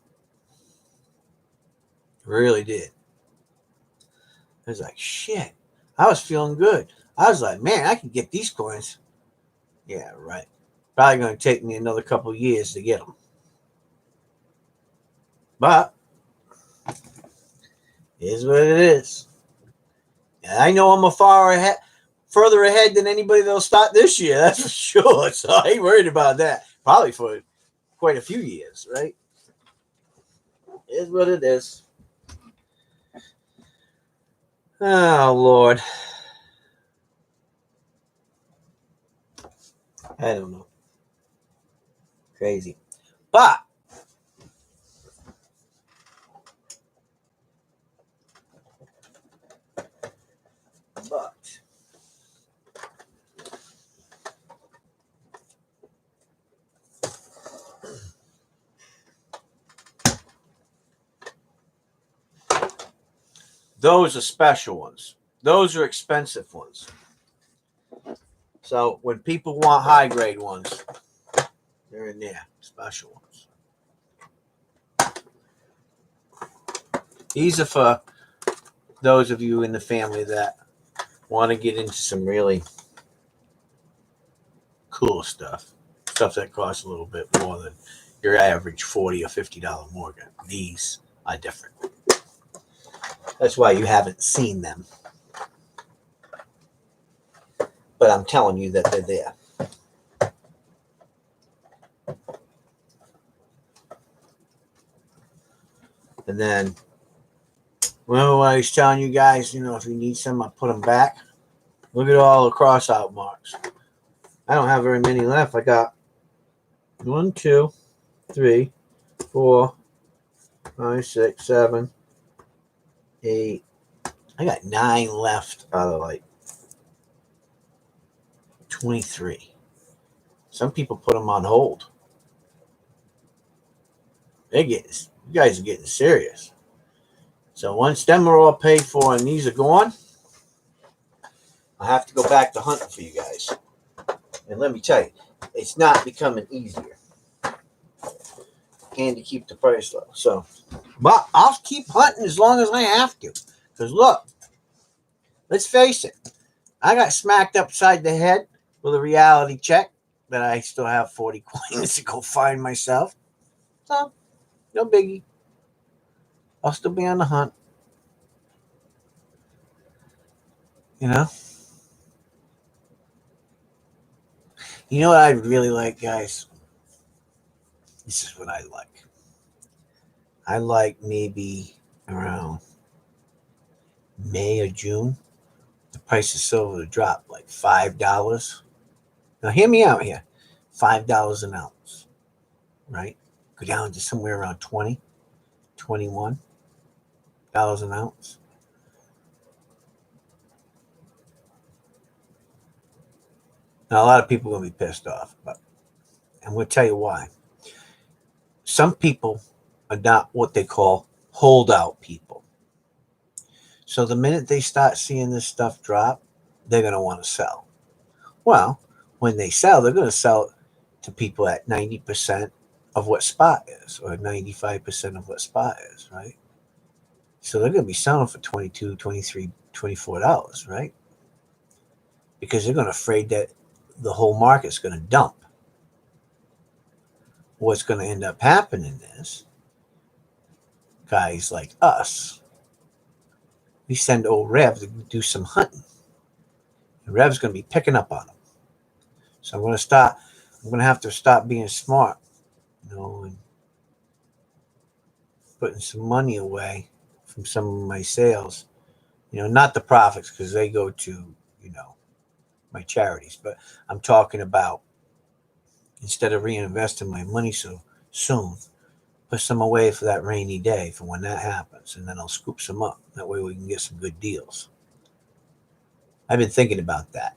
I really did. I was like, shit. I was feeling good. I was like, man, I can get these coins. Yeah, right. Probably going to take me another couple years to get them. But it is what it is. And I know I'm further ahead than anybody that'll start this year. That's for sure. So I ain't worried about that. Probably for quite a few years, right? It is what it is. Oh, Lord. I don't know. Crazy. But those are special ones. Those are expensive ones. So when people want high grade ones, they're in there. Special ones. These are for those of you in the family that want to get into some really cool stuff. Stuff that costs a little bit more than your average $40 or $50 Morgan. These are different. That's why you haven't seen them. But I'm telling you that they're there. And then, remember when I was telling you guys, if you need some, I put them back. Look at all the cross out marks. I don't have very many left. I got 1, 2, 3, 4, 5, 6, 7, 8. I got 9 left out of like 23. Some people put them on hold. You guys are getting serious. So once them are all paid for and these are gone, I have to go back to hunting for you guys. And let me tell you, it's not becoming easier. And to keep the price low. So, but I'll keep hunting as long as I have to. Because look, let's face it, I got smacked upside the head with a reality check that I still have 40 coins to go find myself. So, no biggie. I'll still be on the hunt. You know? You know what I really like, guys? This is what I like. I like maybe around May or June, the price of silver to drop like $5. Now, hear me out here. $5 an ounce, right? Go down to somewhere around 20, $21 an ounce. Now, a lot of people are going to be pissed off, and we'll tell you why. Some people are not what they call holdout people. So the minute they start seeing this stuff drop, they're going to want to sell. Well, when they sell, they're going to sell it to people at 90% of what spot is, or 95% of what spot is, right? So they're going to be selling for $22, $23, $24, right? Because they're going to afraid that the whole market's going to dump. What's going to end up happening is guys like us, we send old Rev to do some hunting. And Rev's going to be picking up on them. So I'm going to have to stop being smart, and putting some money away from some of my sales. Not the profits because they go to, my charities, but I'm talking about instead of reinvesting my money so soon, put some away for that rainy day for when that happens, and then I'll scoop some up. That way we can get some good deals. I've been thinking about that,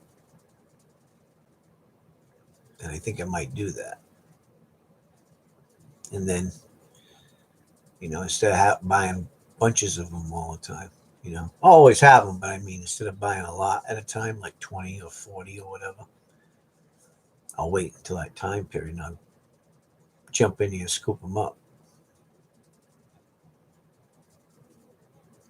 and I think I might do that. And then, instead of buying bunches of them all the time, I'll always have them, but I mean, instead of buying a lot at a time, like 20 or 40 or whatever, I'll wait until that time period and I'll jump in here and scoop them up.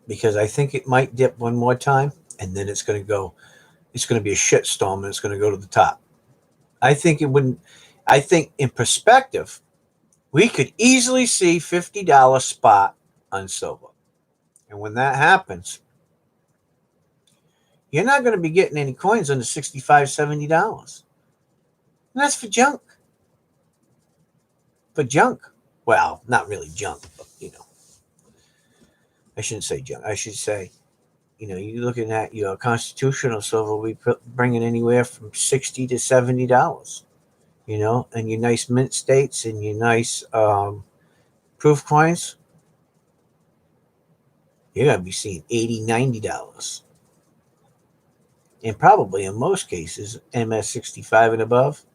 Because I think it might dip one more time and then it's going to be a shit storm and it's going to go to the top. I think in perspective, we could easily see $50 spot on silver. And when that happens, you're not going to be getting any coins under $65, $70. And that's for junk. For junk. Well, not really junk, but I shouldn't say junk. I should say, you're looking at your constitutional silver, we bringing anywhere from $60 to $70. And your nice mint states and your nice proof coins, you're going to be seeing $80, $90. And probably in most cases, MS65 and above,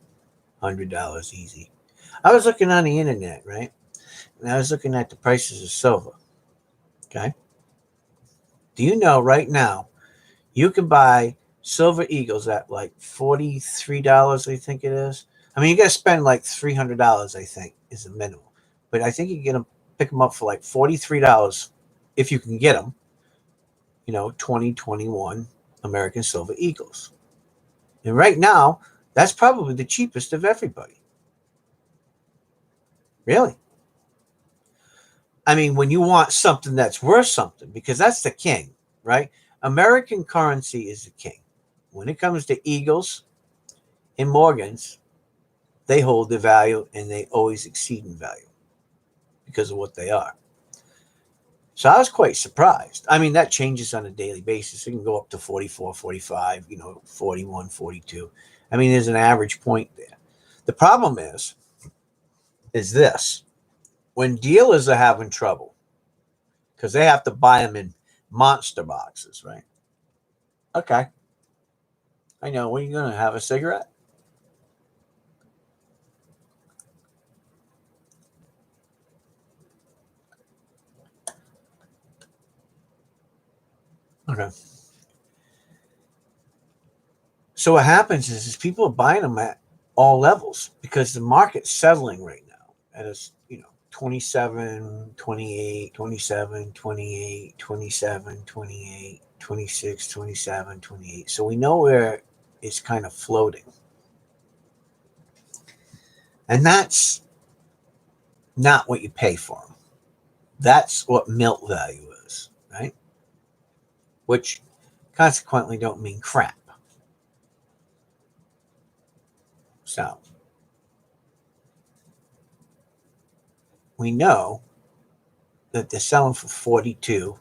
$100 easy. I was looking on the internet, right? And I was looking at the prices of silver. Okay. Do you know right now you can buy silver eagles at like $43, I think it is. I mean, you got to spend like $300, I think, is the minimum. But I think you can pick them up for like $43 if you can get them. 2021 American silver eagles. And right now, that's probably the cheapest of everybody. Really. I mean, when you want something that's worth something, because that's the king, right? American currency is the king. When it comes to eagles and Morgans, they hold their value and they always exceed in value because of what they are. So I was quite surprised. I mean, that changes on a daily basis. It can go up to 44, 45, 41, 42. I mean, there's an average point there. The problem is this. When dealers are having trouble, because they have to buy them in monster boxes, right? Okay. I know. When are you going to have a cigarette? Okay. So what happens is people are buying them at all levels because the market's settling right now at a, 27, 28, 27, 28, 27, 28, 26, 27, 28. So we know where it's kind of floating. And that's not what you pay for them. That's what melt value is, right? Which consequently don't mean crap. So we know that they're selling for 42,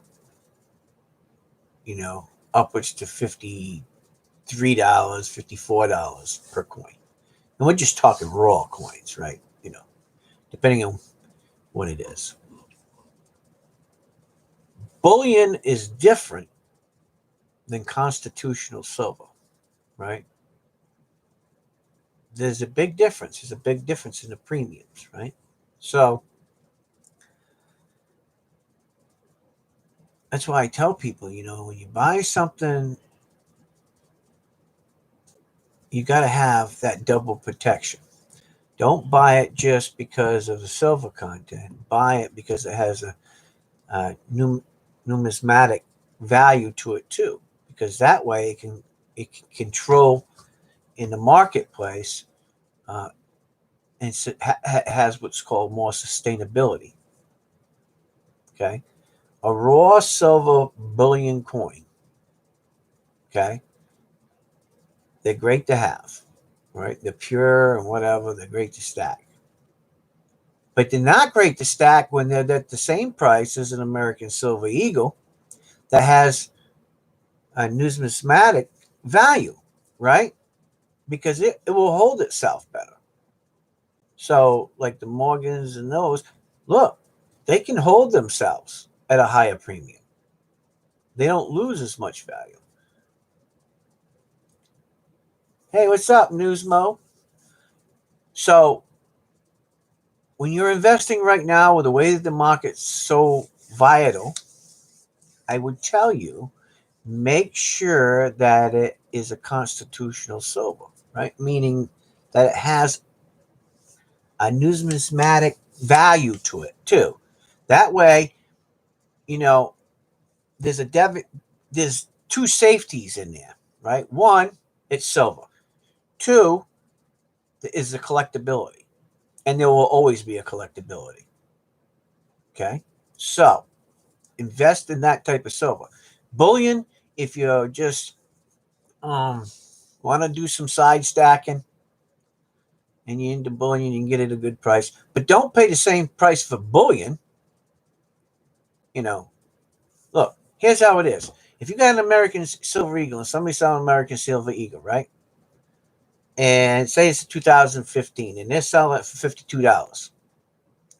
upwards to $53, $54 per coin. And we're just talking raw coins, right? Depending on what it is. Bullion is different than constitutional silver, right? There's a big difference. There's a big difference in the premiums, right? So that's why I tell people, when you buy something, you got to have that double protection. Don't buy it just because of the silver content. Buy it because it has a numismatic value to it too, because that way it can control in the marketplace, and has what's called more sustainability. Okay, a raw silver bullion coin. Okay, they're great to have, right? They're pure and whatever. They're great to stack, but they're not great to stack when they're at the same price as an American Silver Eagle that has a numismatic value, right? Because it will hold itself better. So, like the Morgans and those, look, they can hold themselves at a higher premium. They don't lose as much value. Hey, what's up, Newsmo? So, when you're investing right now with the way that the market's so vital, I would tell you make sure that it is a constitutional silver, right? Meaning that it has a numismatic value to it too. That way, you know, there's a there's two safeties in there, right? One, it's silver. Two is the collectability, and there will always be a collectability. Okay, so invest in that type of silver. Bullion, if you just want to do some side stacking and you're into bullion, you can get it at a good price. But don't pay the same price for bullion. Look, here's how it is. If you got an American Silver Eagle and somebody's selling American Silver Eagle, right? And say it's 2015 and they're selling it for $52.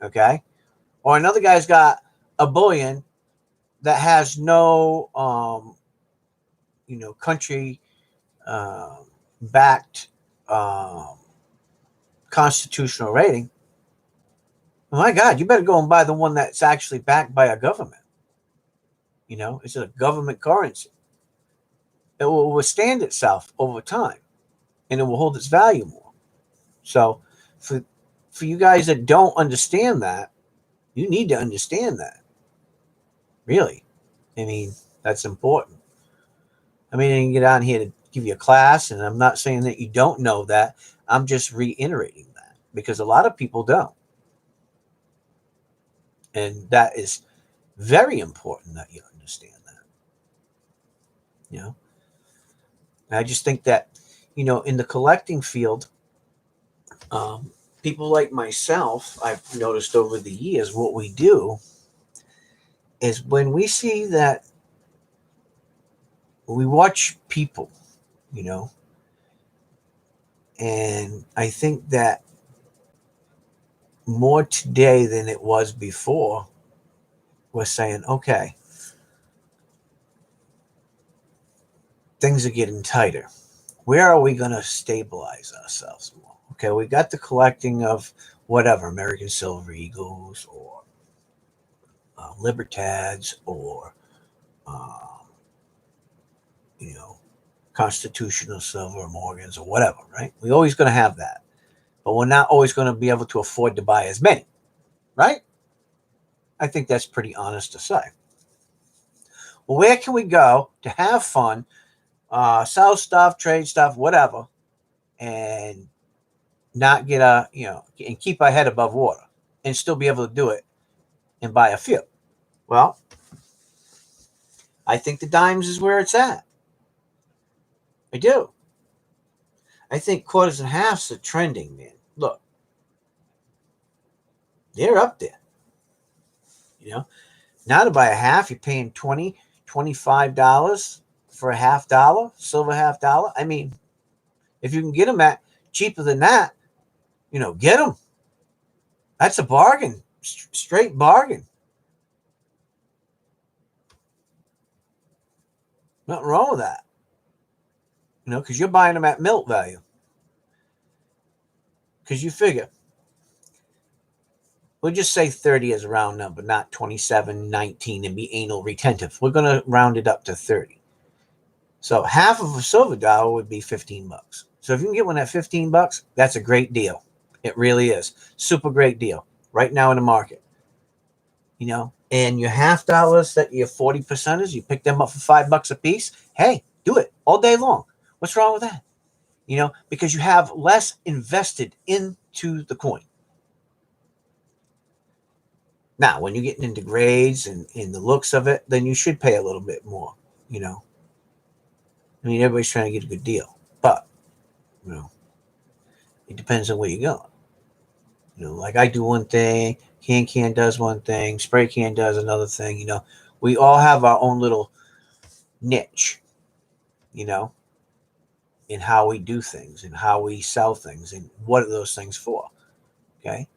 Okay. Or another guy's got a bullion that has no, country backed constitutional rating. Oh my God, you better go and buy the one that's actually backed by a government. It's a government currency. It will withstand itself over time and it will hold its value more. So for you guys that don't understand that, you need to understand that. Really. I mean, that's important. I mean, I can get on here to give you a class, and I'm not saying that you don't know that. I'm just reiterating that because a lot of people don't. And that is very important that you understand that. You know, and I just think that, in the collecting field, people like myself, I've noticed over the years, what we do is when we see that we watch people, you know, and I think that more today than it was before, we're saying, okay, things are getting tighter. Where are we going to stabilize ourselves more? Okay, we got the collecting of whatever American Silver Eagles or Libertads or um, you know constitutional silver Morgans or whatever, right? We're always going to have that, but we're not always going to be able to afford to buy as many, right? I think that's pretty honest to say. Well, where can we go to have fun, sell stuff, trade stuff, whatever, and not get and keep our head above water and still be able to do it and buy a few? Well, I think the dimes is where it's at. I do. I think quarters and halves are trending, man. Look, they're up there. You know, now to buy a half, you're paying $20, $25 for a $half, silver $half. I mean, if you can get them at cheaper than that, get them. That's a bargain, straight bargain. Nothing wrong with that. Because you're buying them at milk value. Because you figure, we'll just say 30 as a round number, not 27, 19, and be anal retentive. We're going to round it up to 30. So half of a silver dollar would be $15. So if you can get one at $15, that's a great deal. It really is. Super great deal right now in the market. And your half dollars that your 40%ers, you pick them up for $5 a piece. Hey, do it all day long. What's wrong with that? Because you have less invested into the coin. Now, when you're getting into grades and in the looks of it, then you should pay a little bit more. I mean, everybody's trying to get a good deal, but it depends on where you're going. Like I do one thing, can does one thing, spray can does another thing. We all have our own little niche. In how we do things and how we sell things and what are those things for. Okay.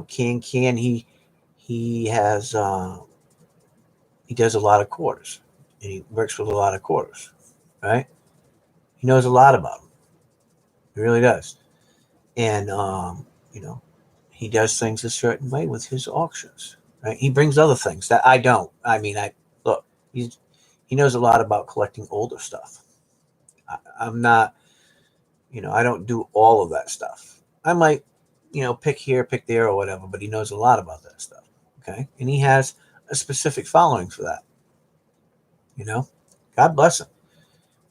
Can he has he does a lot of quarters and he works with a lot of quarters, right? He knows a lot about them. He really does. And he does things a certain way with his auctions, right? He brings other things that I don't. I mean, look, he knows a lot about collecting older stuff. I'm not, I don't do all of that stuff. I might, pick here, pick there, or whatever, but he knows a lot about that stuff. Okay. And he has a specific following for that. God bless him.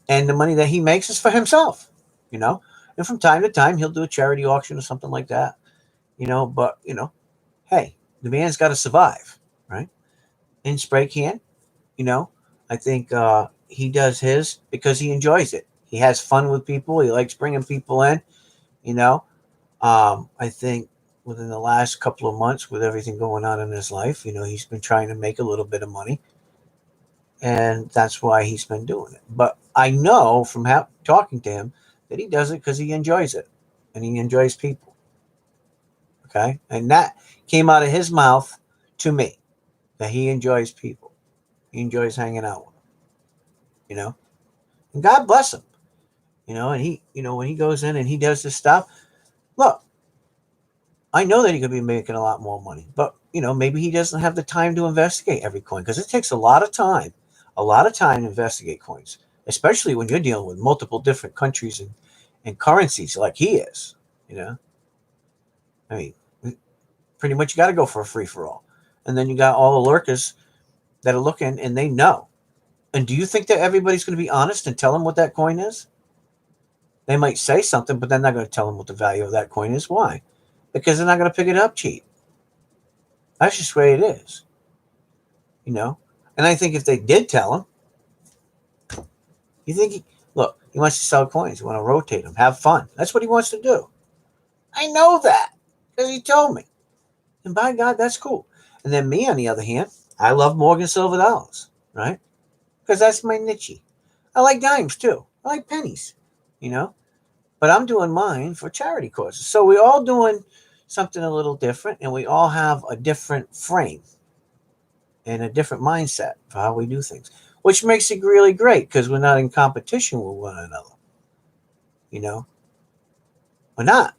And the money that he makes is for himself, and from time to time he'll do a charity auction or something like that, but, hey, the man's got to survive, right? In spray can, I think he does his because he enjoys it. He has fun with people. He likes bringing people in, I think within the last couple of months with everything going on in his life, he's been trying to make a little bit of money. And that's why he's been doing it. But I know from talking to him that he does it because he enjoys it. And he enjoys people. Okay? And that came out of his mouth to me. That he enjoys people. He enjoys hanging out with them. And God bless him. And he, when he goes in and he does this stuff, look, I know that he could be making a lot more money, but maybe he doesn't have the time to investigate every coin because it takes a lot of time to investigate coins, especially when you're dealing with multiple different countries and currencies like he is. I mean, pretty much you got to go for a free for all, and then you got all the lurkers that are looking and they know. And do you think that everybody's going to be honest and tell them what that coin is? They might say something, but they're not going to tell them what the value of that coin is. Why? Because they're not going to pick it up cheap. That's just the way it is. And I think if they did tell him, you think he wants to sell coins. He wants to rotate them, have fun. That's what he wants to do. I know that because he told me. And by God, that's cool. And then me, on the other hand, I love Morgan silver dollars, right? Because that's my niche. I like dimes too. I like pennies, you know. But I'm doing mine for charity causes. So we're all doing something a little different, and we all have a different frame and a different mindset for how we do things, which makes it really great because we're not in competition with one another. You know, we're not.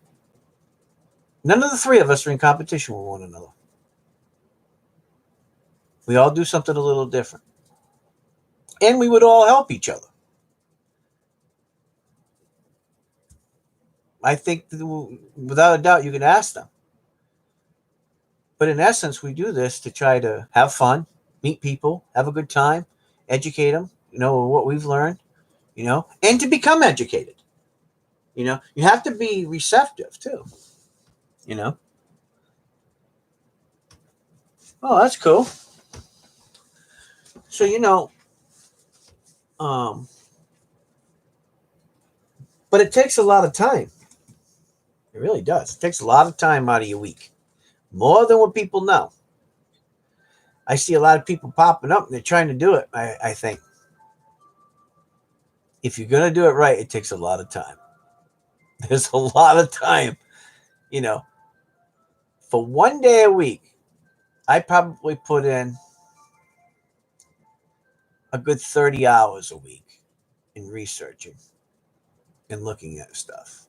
None of the three of us are in competition with one another. We all do something a little different, and we would all help each other. I think without a doubt, you can ask them. But in essence, we do this to try to have fun, meet people, have a good time, educate them, what we've learned, and to become educated. You have to be receptive too, you know. Oh, that's cool. So, um, but it takes a lot of time. It really does. It takes a lot of time out of your week, more than what people know. I see a lot of people popping up and they're trying to do it. I think if you're going to do it right, it takes a lot of time. There's a lot of time, you know, for one day a week. I probably put in a good 30 hours a week in researching and looking at stuff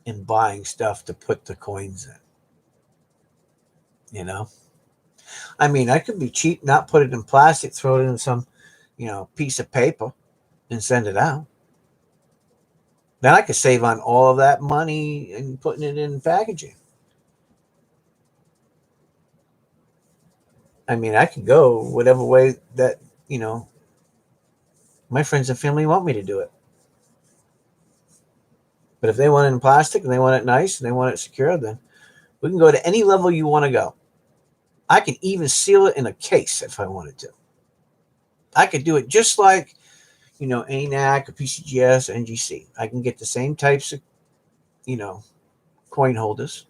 and buying stuff to put the coins in, I mean, I could be cheap, not put it in plastic, throw it in some, piece of paper and send it out. Then I could save on all of that money and putting it in packaging. I mean, I could go whatever way that, you know, my friends and family want me to do it. But if they want it in plastic and they want it nice and they want it secure, then we can go to any level you want to go. I can even seal it in a case if I wanted to. I could do it just like, ANAC or PCGS or NGC. I can get the same types of, you know, coin holders,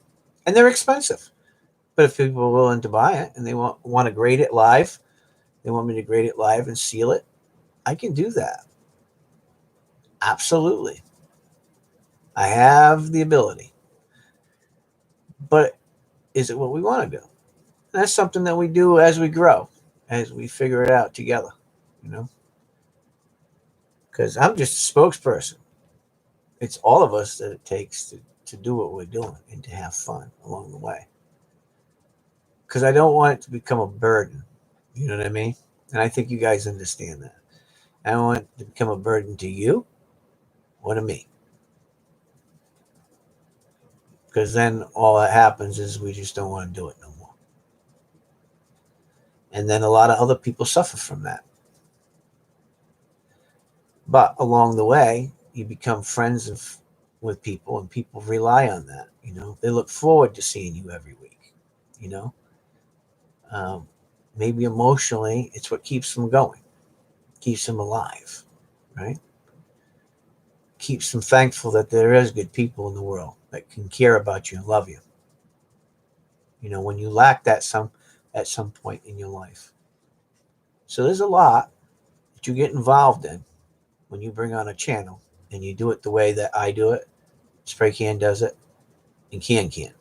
and they're expensive. But if people are willing to buy it and they want to grade it live, they want me to grade it live and seal it, I can do that. Absolutely. I have the ability. But is it what we want to do? And that's something that we do as we grow, as we figure it out together, you know? Because I'm just a spokesperson. It's all of us that it takes to do what we're doing and to have fun along the way. Because I don't want it to become a burden. You know what I mean? And I think you guys understand that. I don't want it to become a burden to you or to me. Because then all that happens is we just don't want to do it no more. And then a lot of other people suffer from that. But along the way, you become friends with people, and people rely on that. They look forward to seeing you every week. You know, um, maybe emotionally, it's what keeps them going, keeps them alive, right? Keeps them thankful that there is good people in the world that can care about you and love you. When you lack that at some point in your life. So there's a lot that you get involved in when you bring on a channel and you do it the way that I do it, Spray Can does it, and Can.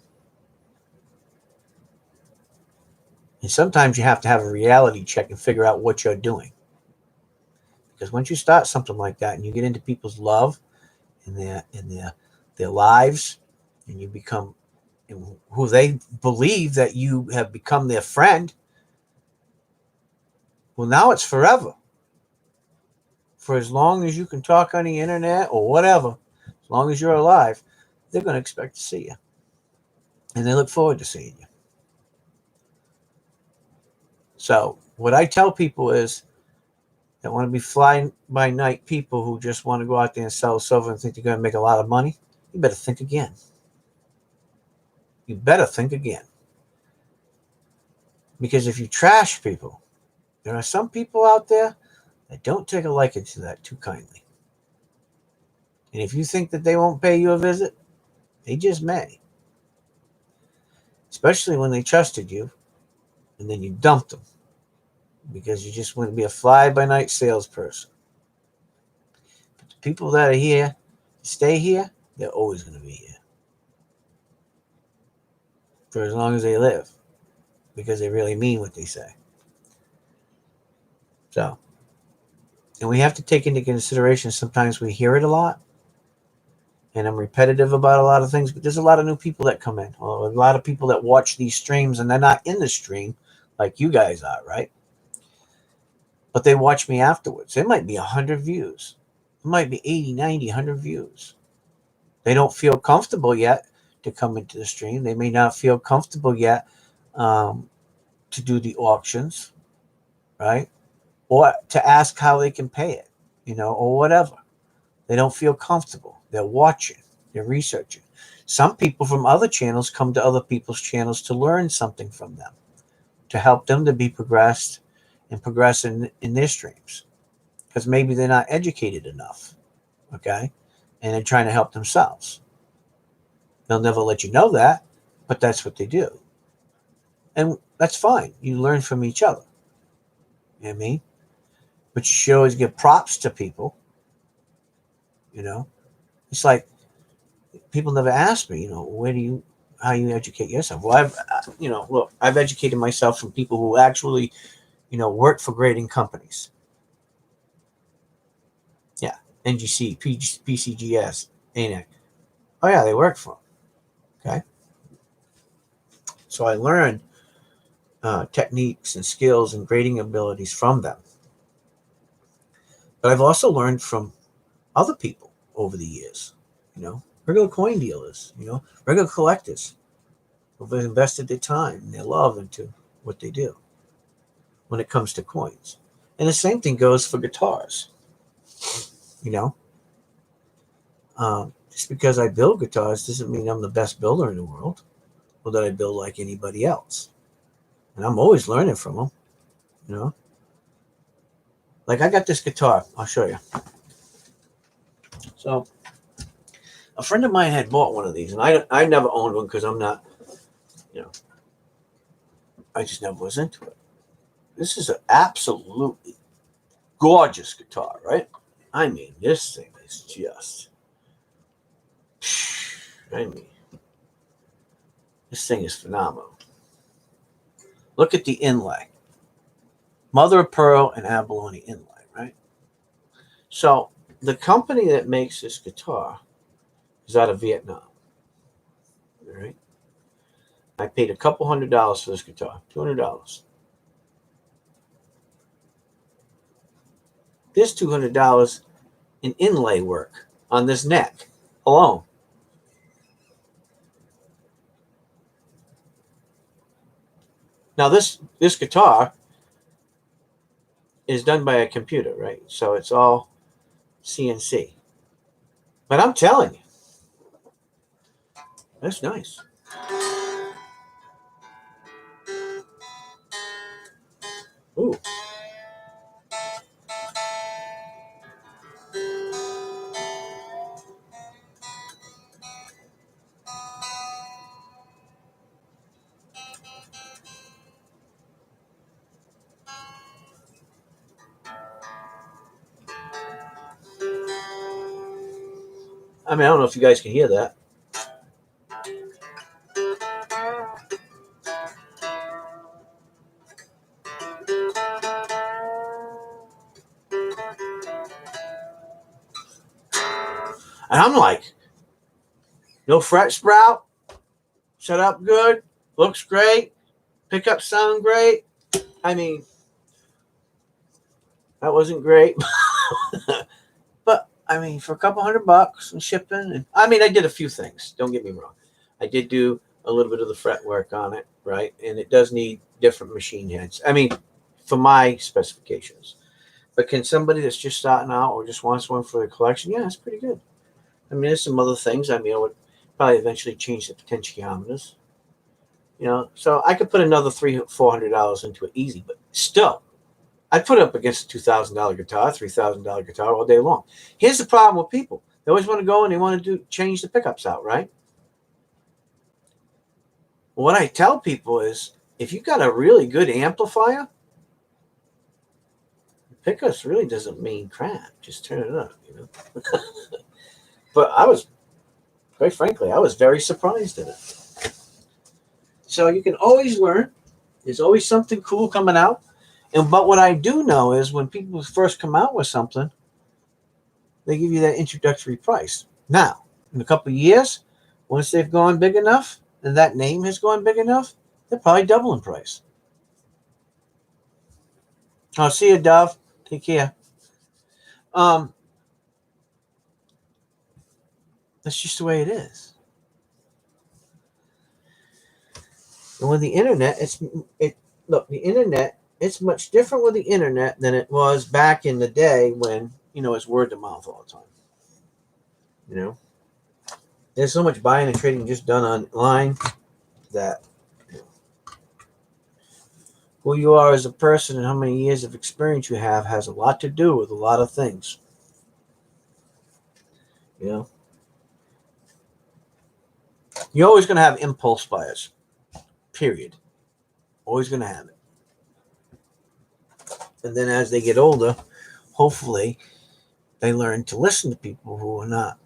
And sometimes you have to have a reality check and figure out what you're doing. Because once you start something like that and you get into people's love and their lives, and you become who they believe that you have become their friend, well, now it's forever. For as long as you can talk on the internet or whatever, as long as you're alive, they're going to expect to see you. And they look forward to seeing you. So, what I tell people is that want to be flying by night people who just want to go out there and sell silver and think they're going to make a lot of money, you better think again. You better think again. Because if you trash people, there are some people out there that don't take a liking to that too kindly. And if you think that they won't pay you a visit, they just may. Especially when they trusted you and then you dumped them because you just want to be a fly-by-night salesperson. But the people that are here, stay here, they're always going to be here for as long as they live because they really mean what they say. So, and we have to take into consideration sometimes we hear it a lot, and I'm repetitive about a lot of things, but there's a lot of new people that come in, or a lot of people that watch these streams and they're not in the stream like you guys are, right? But they watch me afterwards. It might be 100 views. It might be 80, 90, 100 views. They don't feel comfortable yet to come into the stream. They may not feel comfortable yet to do the auctions, right? Or to ask how they can pay it, or whatever. They don't feel comfortable. They're watching. They're researching. Some people from other channels come to other people's channels to learn something from them, to help them to be progressed and progress in their streams. Because maybe they're not educated enough, okay? And they're trying to help themselves. They'll never let you know that, but that's what they do. And that's fine. You learn from each other. You know what I mean? But you should always give props to people. It's like people never ask me, how you educate yourself. Well, I've educated myself from people who actually, work for grading companies. Yeah, NGC, PCGS, Anacs. Oh yeah, they work for them. Okay, so I learned techniques and skills and grading abilities from them. But I've also learned from other people over the years. Regular coin dealers. Regular collectors who've invested their time and their love into what they do when it comes to coins. And the same thing goes for guitars. Just because I build guitars doesn't mean I'm the best builder in the world or that I build like anybody else. And I'm always learning from them. Like I got this guitar. I'll show you. So a friend of mine had bought one of these, and I never owned one because I'm not, I just never was into it. This is an absolutely gorgeous guitar, right? I mean, this thing is just, this thing is phenomenal. Look at the inlay. Mother of pearl and abalone inlay, right? So the company that makes this guitar is out of Vietnam. All right. I paid a couple $100 for this guitar, $200. There's $200 in inlay work on this neck alone. Now this guitar is done by a computer, right? So it's all CNC. But I'm telling you, that's nice. Ooh. I don't know if you guys can hear that. And I'm like, no fret sprout, set up good, looks great, pickups sound great. That wasn't great. But for a couple $100 and shipping, and I did a few things. Don't get me wrong. I did do a little bit of the fret work on it, right? And it does need different machine heads. For my specifications. But can somebody that's just starting out or just wants one for their collection? Yeah, it's pretty good. There's some other things. I would probably eventually change the potentiometers. So I could put another $300-400 into it easy, but still, I'd put it up against a $2,000 guitar, $3,000 guitar all day long. Here's the problem with people. They always want to go and they want to change the pickups out, right? What I tell people is if you got a really good amplifier, Pickups really doesn't mean crap. Just turn it up. But quite frankly, I was very surprised at it. So you can always learn. There's always something cool coming out. But what I do know is when people first come out with something, they give you that introductory price. Now, in a couple of years, once they've gone big enough and that name has gone big enough, they're probably double in price. I'll see you, Dove. Take care. Um, that's just the way it is. And with the internet, the internet. It's much different with the internet than it was back in the day when it's word of mouth all the time. You know, there's so much buying and trading just done online that who you are as a person and how many years of experience you have has a lot to do with a lot of things. You know, you're always going to have impulse buyers. Period. Always going to have it. And then as they get older, hopefully they learn to listen to people who are not,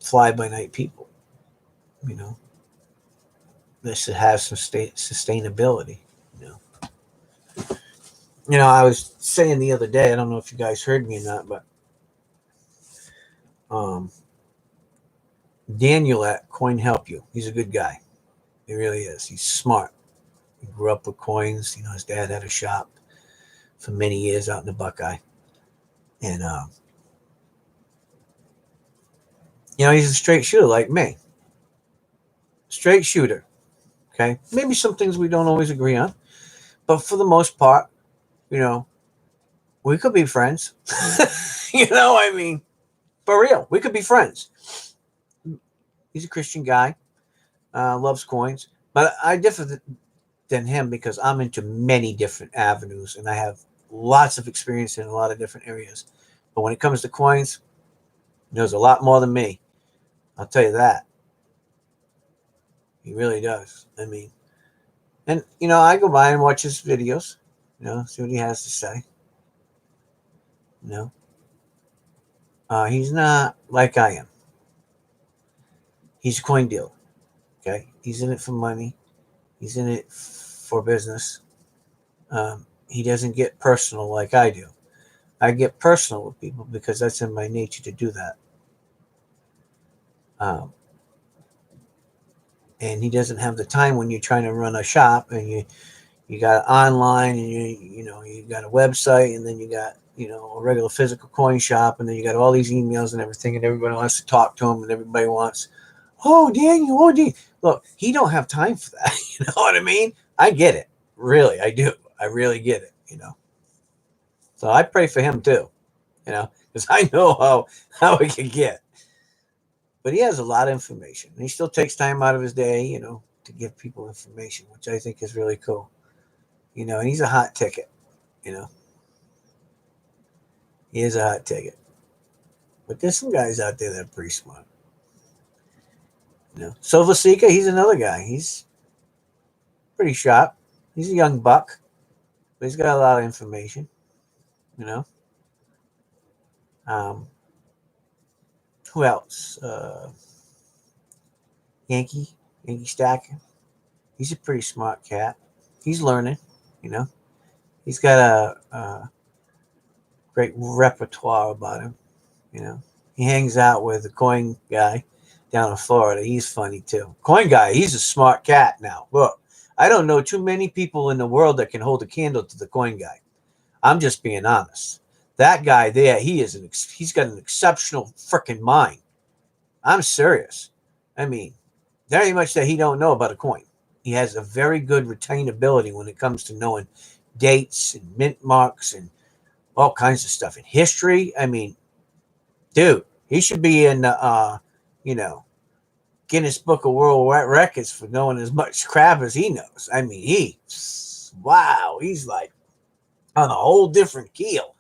fly by night people. This should have some sustainability. You know, I was saying the other day, I don't know if you guys heard me or not, but Daniel at Coin Help You, he's a good guy. He really is. He's smart. He grew up with coins. His dad had a shop for many years out in the Buckeye, and he's a straight shooter like me. Straight shooter. Okay, maybe some things we don't always agree on, but for the most part, we could be friends. I mean, for real, we could be friends. He's a Christian guy, loves coins, but I differ than him because I'm into many different avenues and I have lots of experience in a lot of different areas. But when it comes to coins, he knows a lot more than me. I'll tell you that. He really does. I mean, and I go by and watch his videos, see what he has to say. He's not like I am. He's a coin dealer. Okay, he's in it for money. He's in it for business. He doesn't get personal like I do. I get personal with people because that's in my nature to do that. And he doesn't have the time when you're trying to run a shop and you got online and you got a website and then you got a regular physical coin shop and then you got all these emails and everything and everybody wants to talk to him and everybody wants, oh Daniel. Look, he don't have time for that. You know what I mean? I get it. Really, I do. I really get it. So I pray for him too. Because I know how it can get. But he has a lot of information. And he still takes time out of his day, to give people information, which I think is really cool. And he's a hot ticket. He is a hot ticket. But there's some guys out there that are pretty smart. Silva Seeker, he's another guy. He's pretty sharp. He's a young buck, but he's got a lot of information. Um, who else? Yankee Stacker. He's a pretty smart cat. He's learning. He's got a great repertoire about him. He hangs out with the coin guy down in Florida. He's funny too. Coin guy, he's a smart cat now. Look, I don't know too many people in the world that can hold a candle to the coin guy. I'm just being honest. That guy there, he's got an exceptional freaking mind. I'm serious. I mean, there ain't much that he don't know about a coin. He has a very good retainability when it comes to knowing dates and mint marks and all kinds of stuff. In history, I mean, dude, he should be in the, Guinness Book of World Records for knowing as much crap as he knows. I mean, he's like on a whole different keel.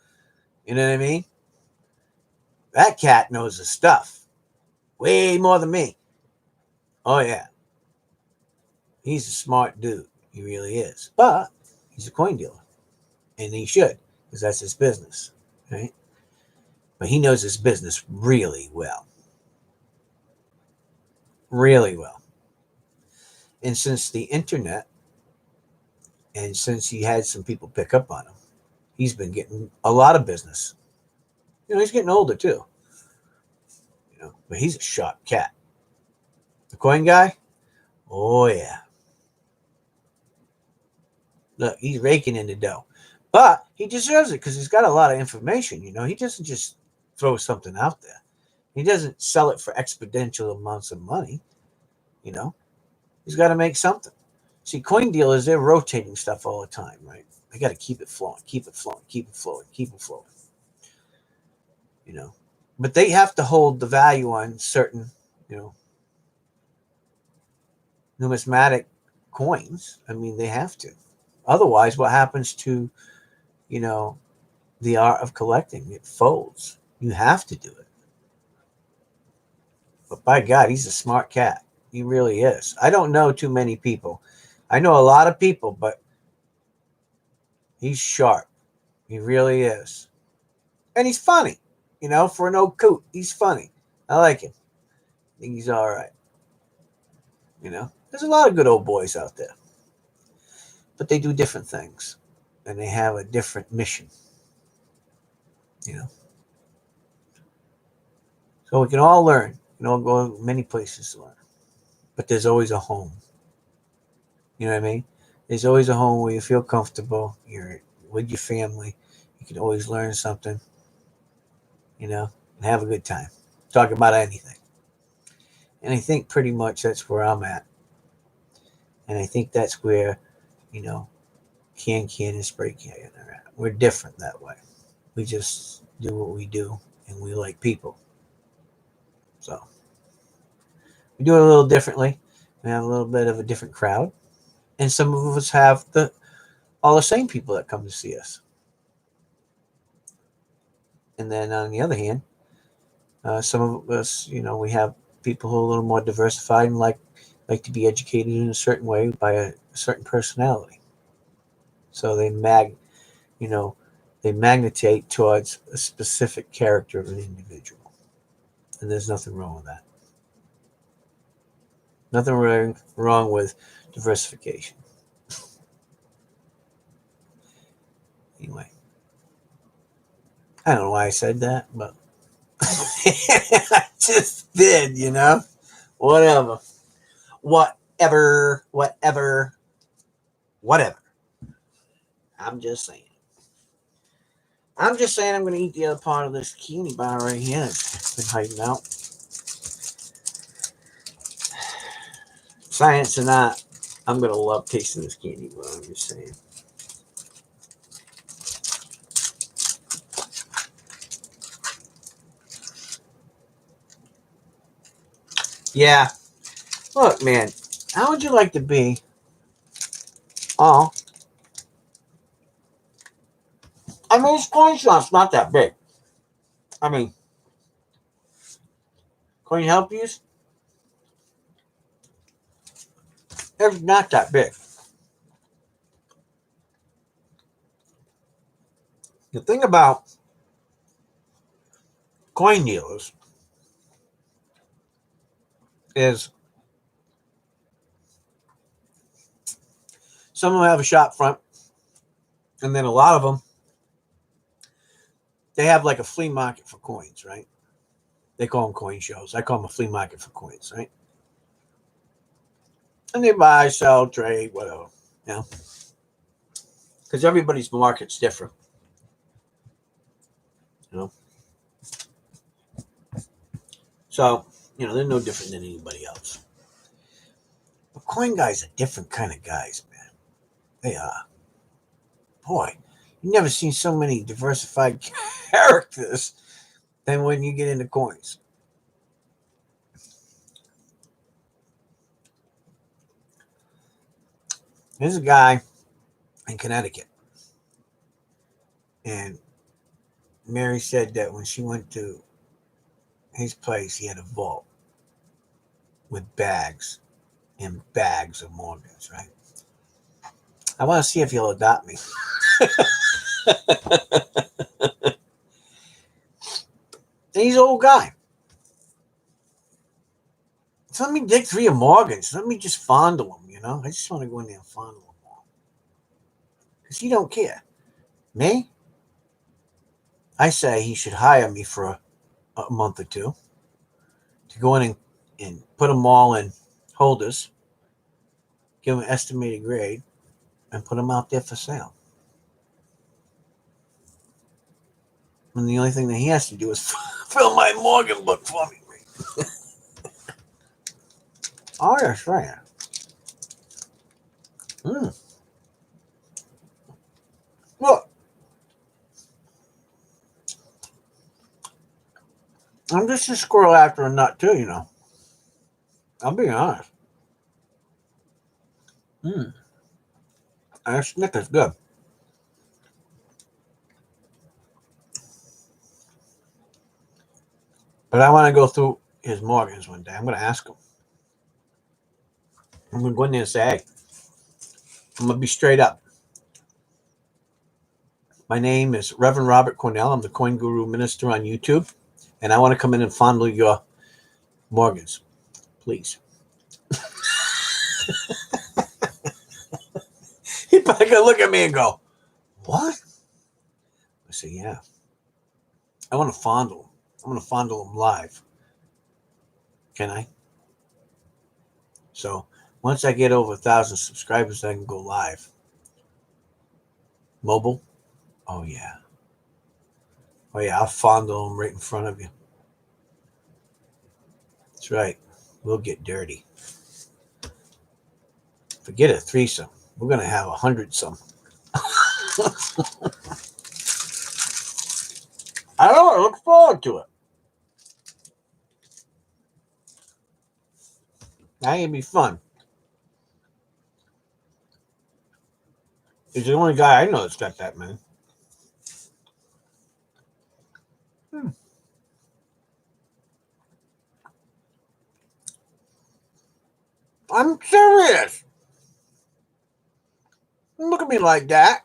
You know what I mean? That cat knows his stuff way more than me. Oh, yeah. He's a smart dude. He really is. But he's a coin dealer. And he should, because that's his business. Right? But he knows his business really well. Really well. And since the internet, and since he had some people pick up on him, he's been getting a lot of business. He's getting older too. But he's a sharp cat. The coin guy, oh yeah. Look, he's raking in the dough. But he deserves it because he's got a lot of information. He doesn't just throw something out there. He doesn't sell it for exponential amounts of money. You know, he's got to make something. See, coin dealers, they're rotating stuff all the time, right? They got to keep it flowing, keep it flowing, keep it flowing, keep it flowing. You know, but they have to hold the value on certain, you know, numismatic coins. I mean, they have to. Otherwise, what happens to, you know, the art of collecting? It folds. You have to do it. But by God, he's a smart cat. He really is. I don't know too many people. I know a lot of people, but he's sharp. He really is. And he's funny. For an old coot, he's funny. I like him. I think he's all right. There's a lot of good old boys out there. But they do different things. And they have a different mission. You know. So we can all learn. We can all go many places to learn. But there's always a home. You know what I mean? There's always a home where you feel comfortable. You're with your family. You can always learn something, and have a good time. Talk about anything. And I think pretty much that's where I'm at. And I think that's where, you know, can and spray can are at. We're different that way. We just do what we do and we like people. So we do it a little differently. We have a little bit of a different crowd. And some of us have all the same people that come to see us. And then on the other hand, some of us, we have people who are a little more diversified and like to be educated in a certain way by a certain personality. So you know, they magnetate towards a specific character of an individual, and there's nothing wrong with that. Nothing wrong with diversification. Anyway, I don't know why I said that, but I just did. Whatever, whatever. I'm just saying. I'm going to eat the other part of this candy bar right here. It's been hiding out. Science or not, I'm going to love tasting this candy bar. I'm just saying. Yeah. Look, man, how would you like to be? Oh, I mean, this coin shop's not that big. I mean, coin help use, it's not that big. The thing about coin dealers is some of them have a shop front, and then a lot of them, they have like a flea market for coins, right? They call them coin shows. I call them a flea market for coins, right? And they buy, sell, trade, whatever, you know? Because everybody's market's different, you know? So, they're no different than anybody else. But coin guys are different kind of guys, man. They are. Boy, you've never seen so many diversified characters than when you get into coins. There's a guy in Connecticut, and Mary said that when she went to his place, he had a vault with bags in bags of Morgans, right? I want to see if he'll adopt me. He's an old guy. So let me dig 3 of Morgans. Let me just fondle him, you know? I just want to go in there and fondle him all. Because he don't care. Me? I say he should hire me for a month or 2 to go in and put them all in holders, give them an estimated grade, and put them out there for sale. And the only thing that he has to do is fill my Morgan book for me. Oh, that's right. Look, I'm just a squirrel after a nut, too, you know. I'm being honest. That Snickers good. But I want to go through his Morgans one day. I'm going to ask him. I'm going to go in there and say, hey, I'm going to be straight up. My name is Reverend Robert Cornell. I'm the Coin Guru Minister on YouTube. And I want to come in and fondle your Morgans. Please. He probably going to look at me and go, what? I say, yeah. I want to fondle him. I'm going to fondle him live. Can I? So once I get over 1,000 subscribers, I can go live. Mobile? Oh, yeah. Oh, yeah, I'll fondle him right in front of you. That's right. We'll get dirty. Forget a threesome. We're going to have 100-some. I don't know. I look forward to it. That can be fun. He's the only guy I know that's got that, man. I'm serious. Don't look at me like that.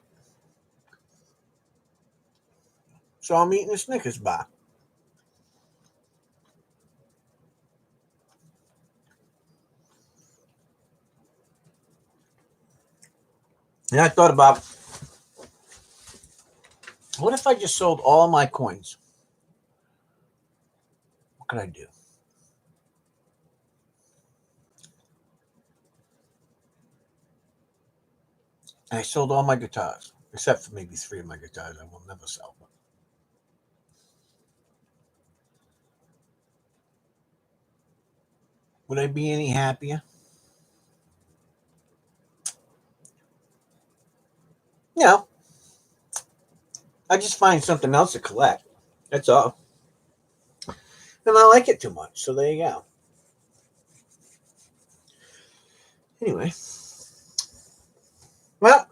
So I'm eating a Snickers bar. And I thought about, what if I just sold all my coins? What could I do? And I sold all my guitars, except for maybe 3 of my guitars I will never sell. Would I be any happier? No. I just find something else to collect. That's all. And I like it too much, so there you go. Anyway. Well,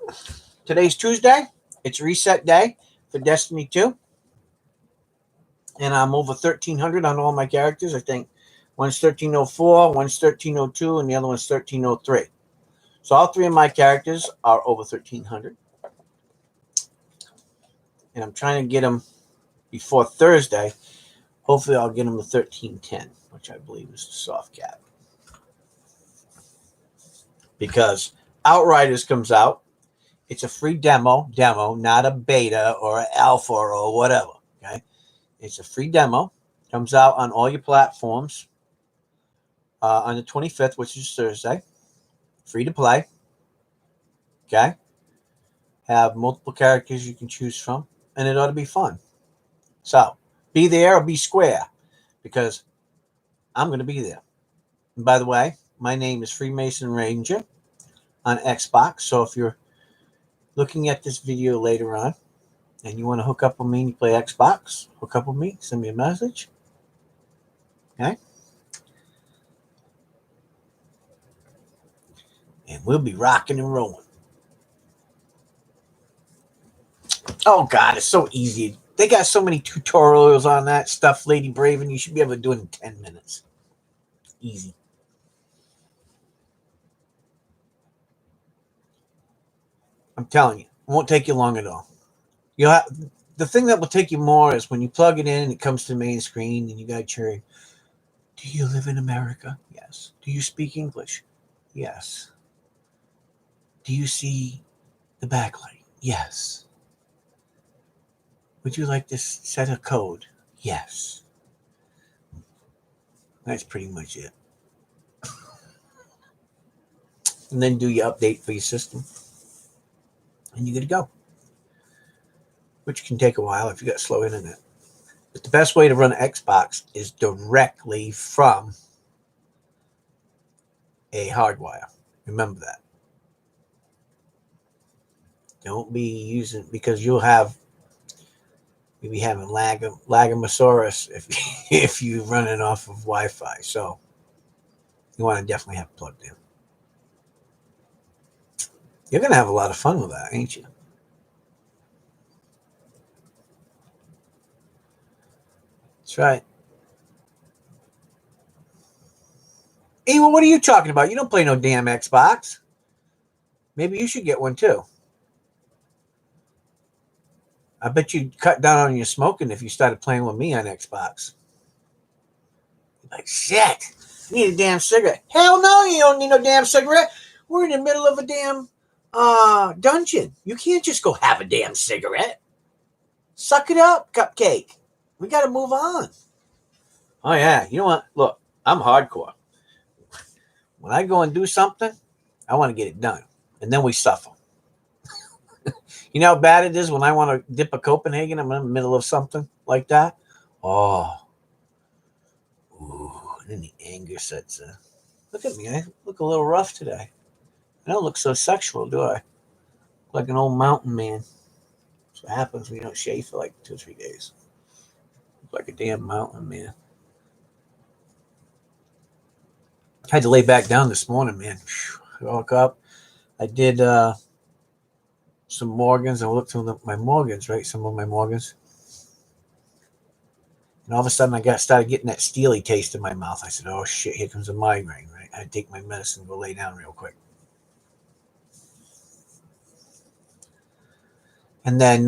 today's Tuesday. It's reset day for Destiny 2. And I'm over 1,300 on all my characters. I think one's 1304, one's 1302, and the other one's 1303. So all 3 of my characters are over 1,300. And I'm trying to get them before Thursday. Hopefully I'll get them to 1310, which I believe is the soft cap. Because Outriders comes out. It's a free demo, not a beta or an alpha or whatever. Okay, it's a free demo. Comes out on all your platforms on the 25th, which is Thursday. Free to play. Okay, have multiple characters you can choose from, and it ought to be fun. So be there or be square, because I'm going to be there. And by the way, my name is Freemason Ranger on Xbox. So if you're looking at this video later on and you want to hook up with me and you play Xbox, hook up with me, send me a message. Okay? And we'll be rocking and rolling. Oh, God, it's so easy. They got so many tutorials on that stuff, Lady Brave, and you should be able to do it in 10 minutes. Easy. I'm telling you, it won't take you long at all. You'll have, the thing that will take you more is when you plug it in and it comes to the main screen and you got cheering. Do you live in America? Yes. Do you speak English? Yes. Do you see the backlight? Yes. Would you like to set a code? Yes. That's pretty much it. And then do your update for your system. And you're good to go. Which can take a while if you got slow internet. But the best way to run Xbox is directly from a hardwire. Remember that. Don't be using, because you'll have, you'll be having Lagamosaurus if you run it off of Wi-Fi. So you want to definitely have it plugged in. You're going to have a lot of fun with that, ain't you? That's right. Hey, well, what are you talking about? You don't play no damn Xbox. Maybe you should get one too. I bet you'd cut down on your smoking if you started playing with me on Xbox. Like, shit, I need a damn cigarette. Hell no, you don't need no damn cigarette. We're in the middle of a damn dungeon. You can't just go have a damn cigarette. Suck it up, Cupcake. We got to move on. Oh, yeah. You know what? Look, I'm hardcore. When I go and do something, I want to get it done. And then we suffer. You know how bad it is when I want to dip a Copenhagen? I'm in the middle of something like that. Oh. Ooh. And then the anger sets in. Look at me. I look a little rough today. I don't look so sexual, do I? Like an old mountain man. That's what happens when you don't shave for like 2 or 3 days. Like a damn mountain man. I had to lay back down this morning, man. I woke up. I did some Morgans. I looked through my Morgans, right? Some of my Morgans. And all of a sudden, I started getting that steely taste in my mouth. I said, oh, shit, here comes a migraine, right? I had to take my medicine and go lay down real quick. And then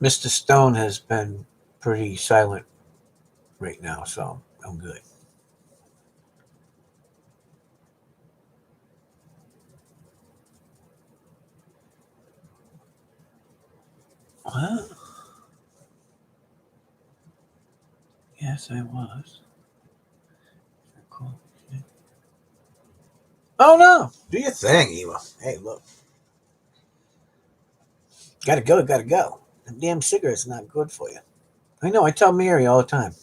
Mr. Stone has been pretty silent right now, so I'm good. What? Yes, I was. Cool. Oh, no. Do your thing, Eva. Hey, look. Gotta go, gotta go. Them damn cigarette's not good for you. I know, I tell Mary all the time.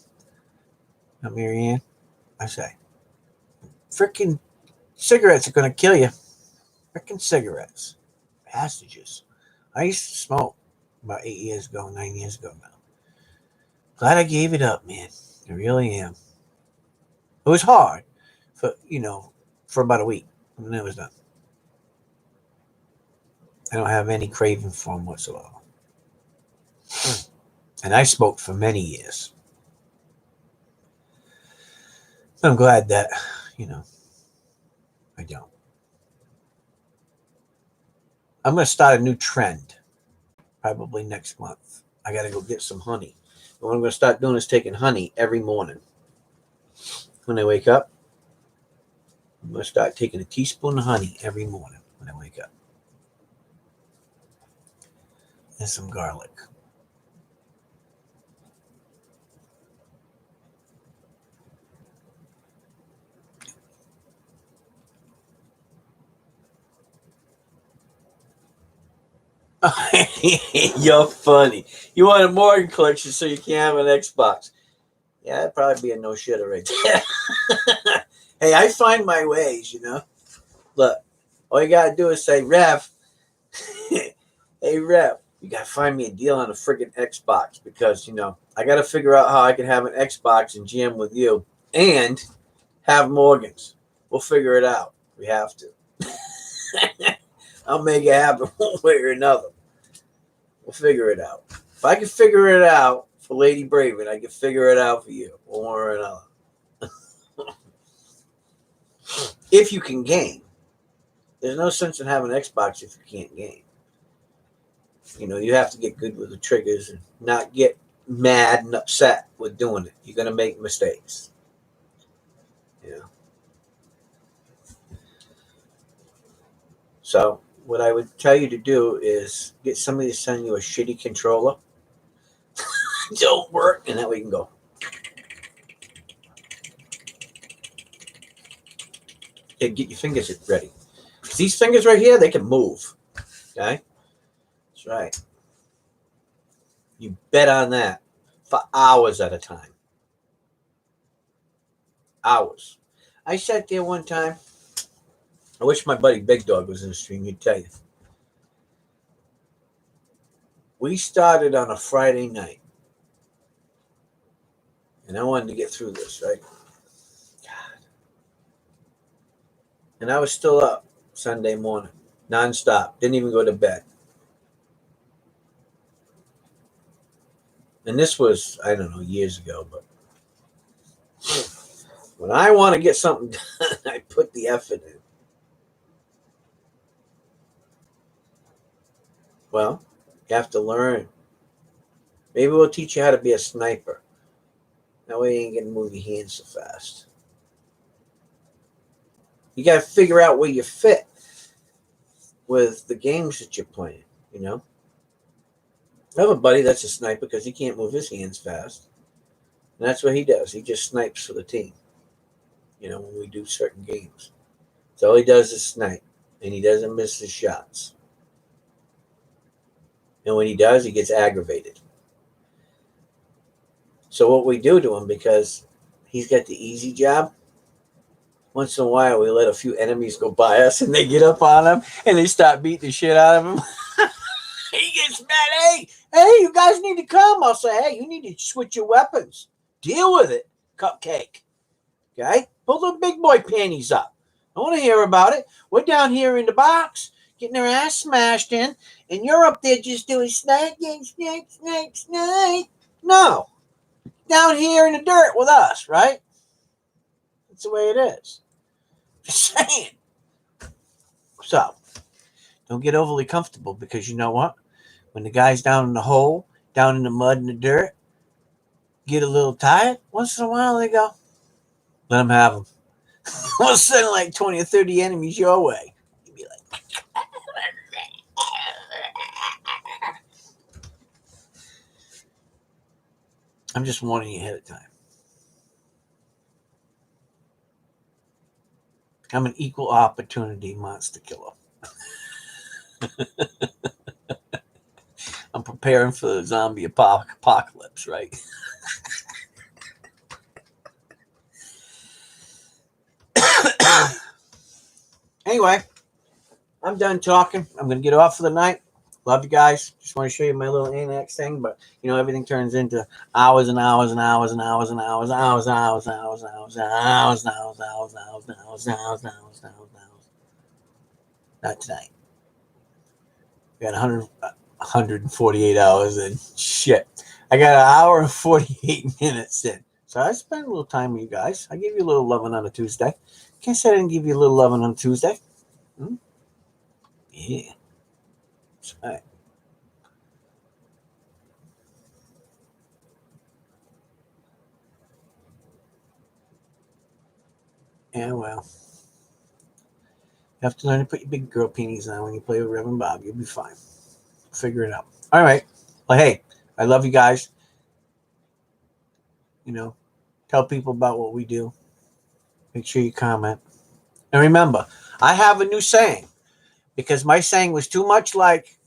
Not Mary Ann. I say, freaking cigarettes are gonna kill you. Freaking cigarettes. Passages. I used to smoke about 8 years ago, 9 years ago now. Glad I gave it up, man. I really am. It was hard for about a week. And then it was done. I don't have any craving for them whatsoever. And I smoked for many years. I'm glad that, I don't. I'm going to start a new trend probably next month. I got to go get some honey. And what I'm going to start doing is taking honey every morning. When I wake up, I'm going to start taking a teaspoon of honey every morning when I wake up. And some garlic. You're funny. You want a Morgan collection so you can't have an Xbox. Yeah, that'd probably be a no-shitter right there. Hey, I find my ways, Look, all you gotta do is say, Rev, hey, Rev, you gotta find me a deal on a friggin' Xbox because, I gotta figure out how I can have an Xbox and jam with you and have Morgans. We'll figure it out. We have to. I'll make it happen one way or another. We'll figure it out. If I can figure it out for Lady Braven, I can figure it out for you one way or another. If you can game. There's no sense in having an Xbox if you can't game. You have to get good with the triggers and not get mad and upset with doing it. You're gonna make mistakes. You know. So what I would tell you to do is get somebody to send you a shitty controller. Don't work, and that way you can go. Okay, get your fingers ready. These fingers right here, they can move. Okay? That's right. You bet on that for hours at a time. Hours. I sat there one time. I wish my buddy Big Dog was in the stream. He'd tell you. We started on a Friday night. And I wanted to get through this, right? God. And I was still up Sunday morning, nonstop. Didn't even go to bed. And this was, I don't know, years ago, but when I want to get something done, I put the effort in. Well, you have to learn. Maybe we'll teach you how to be a sniper. That way you ain't gonna move your hands so fast. You gotta figure out where you fit with the games that you're playing, I have a buddy that's a sniper because he can't move his hands fast. And that's what he does. He just snipes for the team, when we do certain games. So all he does is snipe, and he doesn't miss his shots. And when he does, he gets aggravated. So what we do to him, because he's got the easy job, once in a while we let a few enemies go by us and they get up on him and they start beating the shit out of him. He gets mad. Hey, you guys need to come. I'll say, hey, you need to switch your weapons. Deal with it, cupcake. Okay? Pull the big boy panties up. I want to hear about it. We're down here in the box getting our ass smashed in, and you're up there just doing snake. No. Down here in the dirt with us, right? That's the way it is. Just saying. So, don't get overly comfortable, because you know what? When the guy's down in the hole, down in the mud and the dirt, get a little tired, once in a while they go, let them have them. We'll send like 20 or 30 enemies your way. You'd be like, I'm just warning you ahead of time. I'm an equal opportunity monster killer. I'm preparing for the zombie apocalypse, right? Anyway, I'm done talking. I'm going to get off for the night. Love you guys. Just want to show you my little Anacs thing, but everything turns into hours and hours and hours and hours and hours, hours, hours, hours, hours, hours, hours, hours, hours, hours, hours, hours, hours, hours. Not tonight. We got 148 hours in. Shit. I got an hour and 48 minutes in. So I spent a little time with you guys. I gave you a little loving on a Tuesday. Can't say I didn't give you a little loving on a Tuesday. Yeah. That's right. Yeah, well. You have to learn to put your big girl panties on when you play with Reverend Bob. You'll be fine. Figure it out. All right. Well, hey, I love you guys. Tell people about what we do. Make sure you comment. And remember, I have a new saying, because my saying was too much like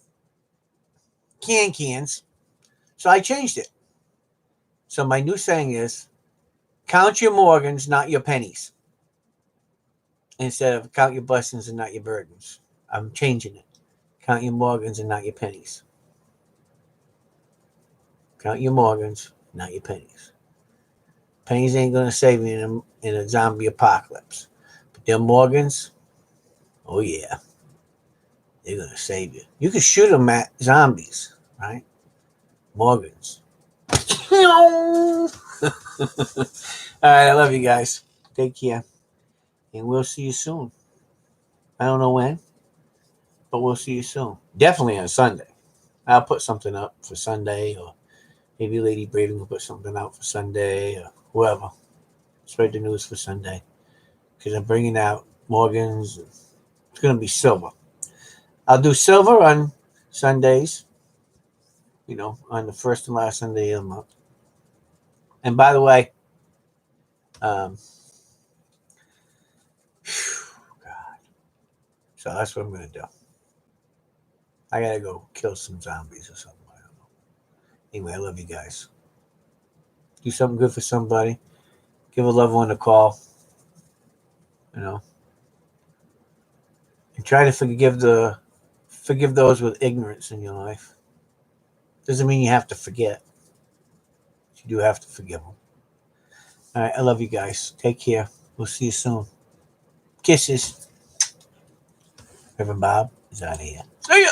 cans. So I changed it. So my new saying is, count your Morgans, not your pennies. Instead of count your blessings and not your burdens. I'm changing it. Count your Morgans and not your pennies. Count your Morgans, not your pennies. Pennies ain't going to save you in a zombie apocalypse. But them Morgans, oh yeah, they're going to save you. You can shoot them at zombies, right? Morgans. All right, I love you guys. Take care. And we'll see you soon. I don't know when, but we'll see you soon. Definitely on Sunday. I'll put something up for Sunday, or maybe Lady Braden will put something out for Sunday, or whoever. Spread the news for Sunday. Because I'm bringing out Morgan's. It's going to be silver. I'll do silver on Sundays, on the first and last Sunday of the month. And by the way, God. So that's what I'm going to do. I got to go kill some zombies or something. I don't know. Anyway, I love you guys. Do something good for somebody. Give a loved one a call. And try to forgive those with ignorance in your life. Doesn't mean you have to forget. You do have to forgive them. All right, I love you guys. Take care. We'll see you soon. Kisses. Reverend Bob is out of here. See ya.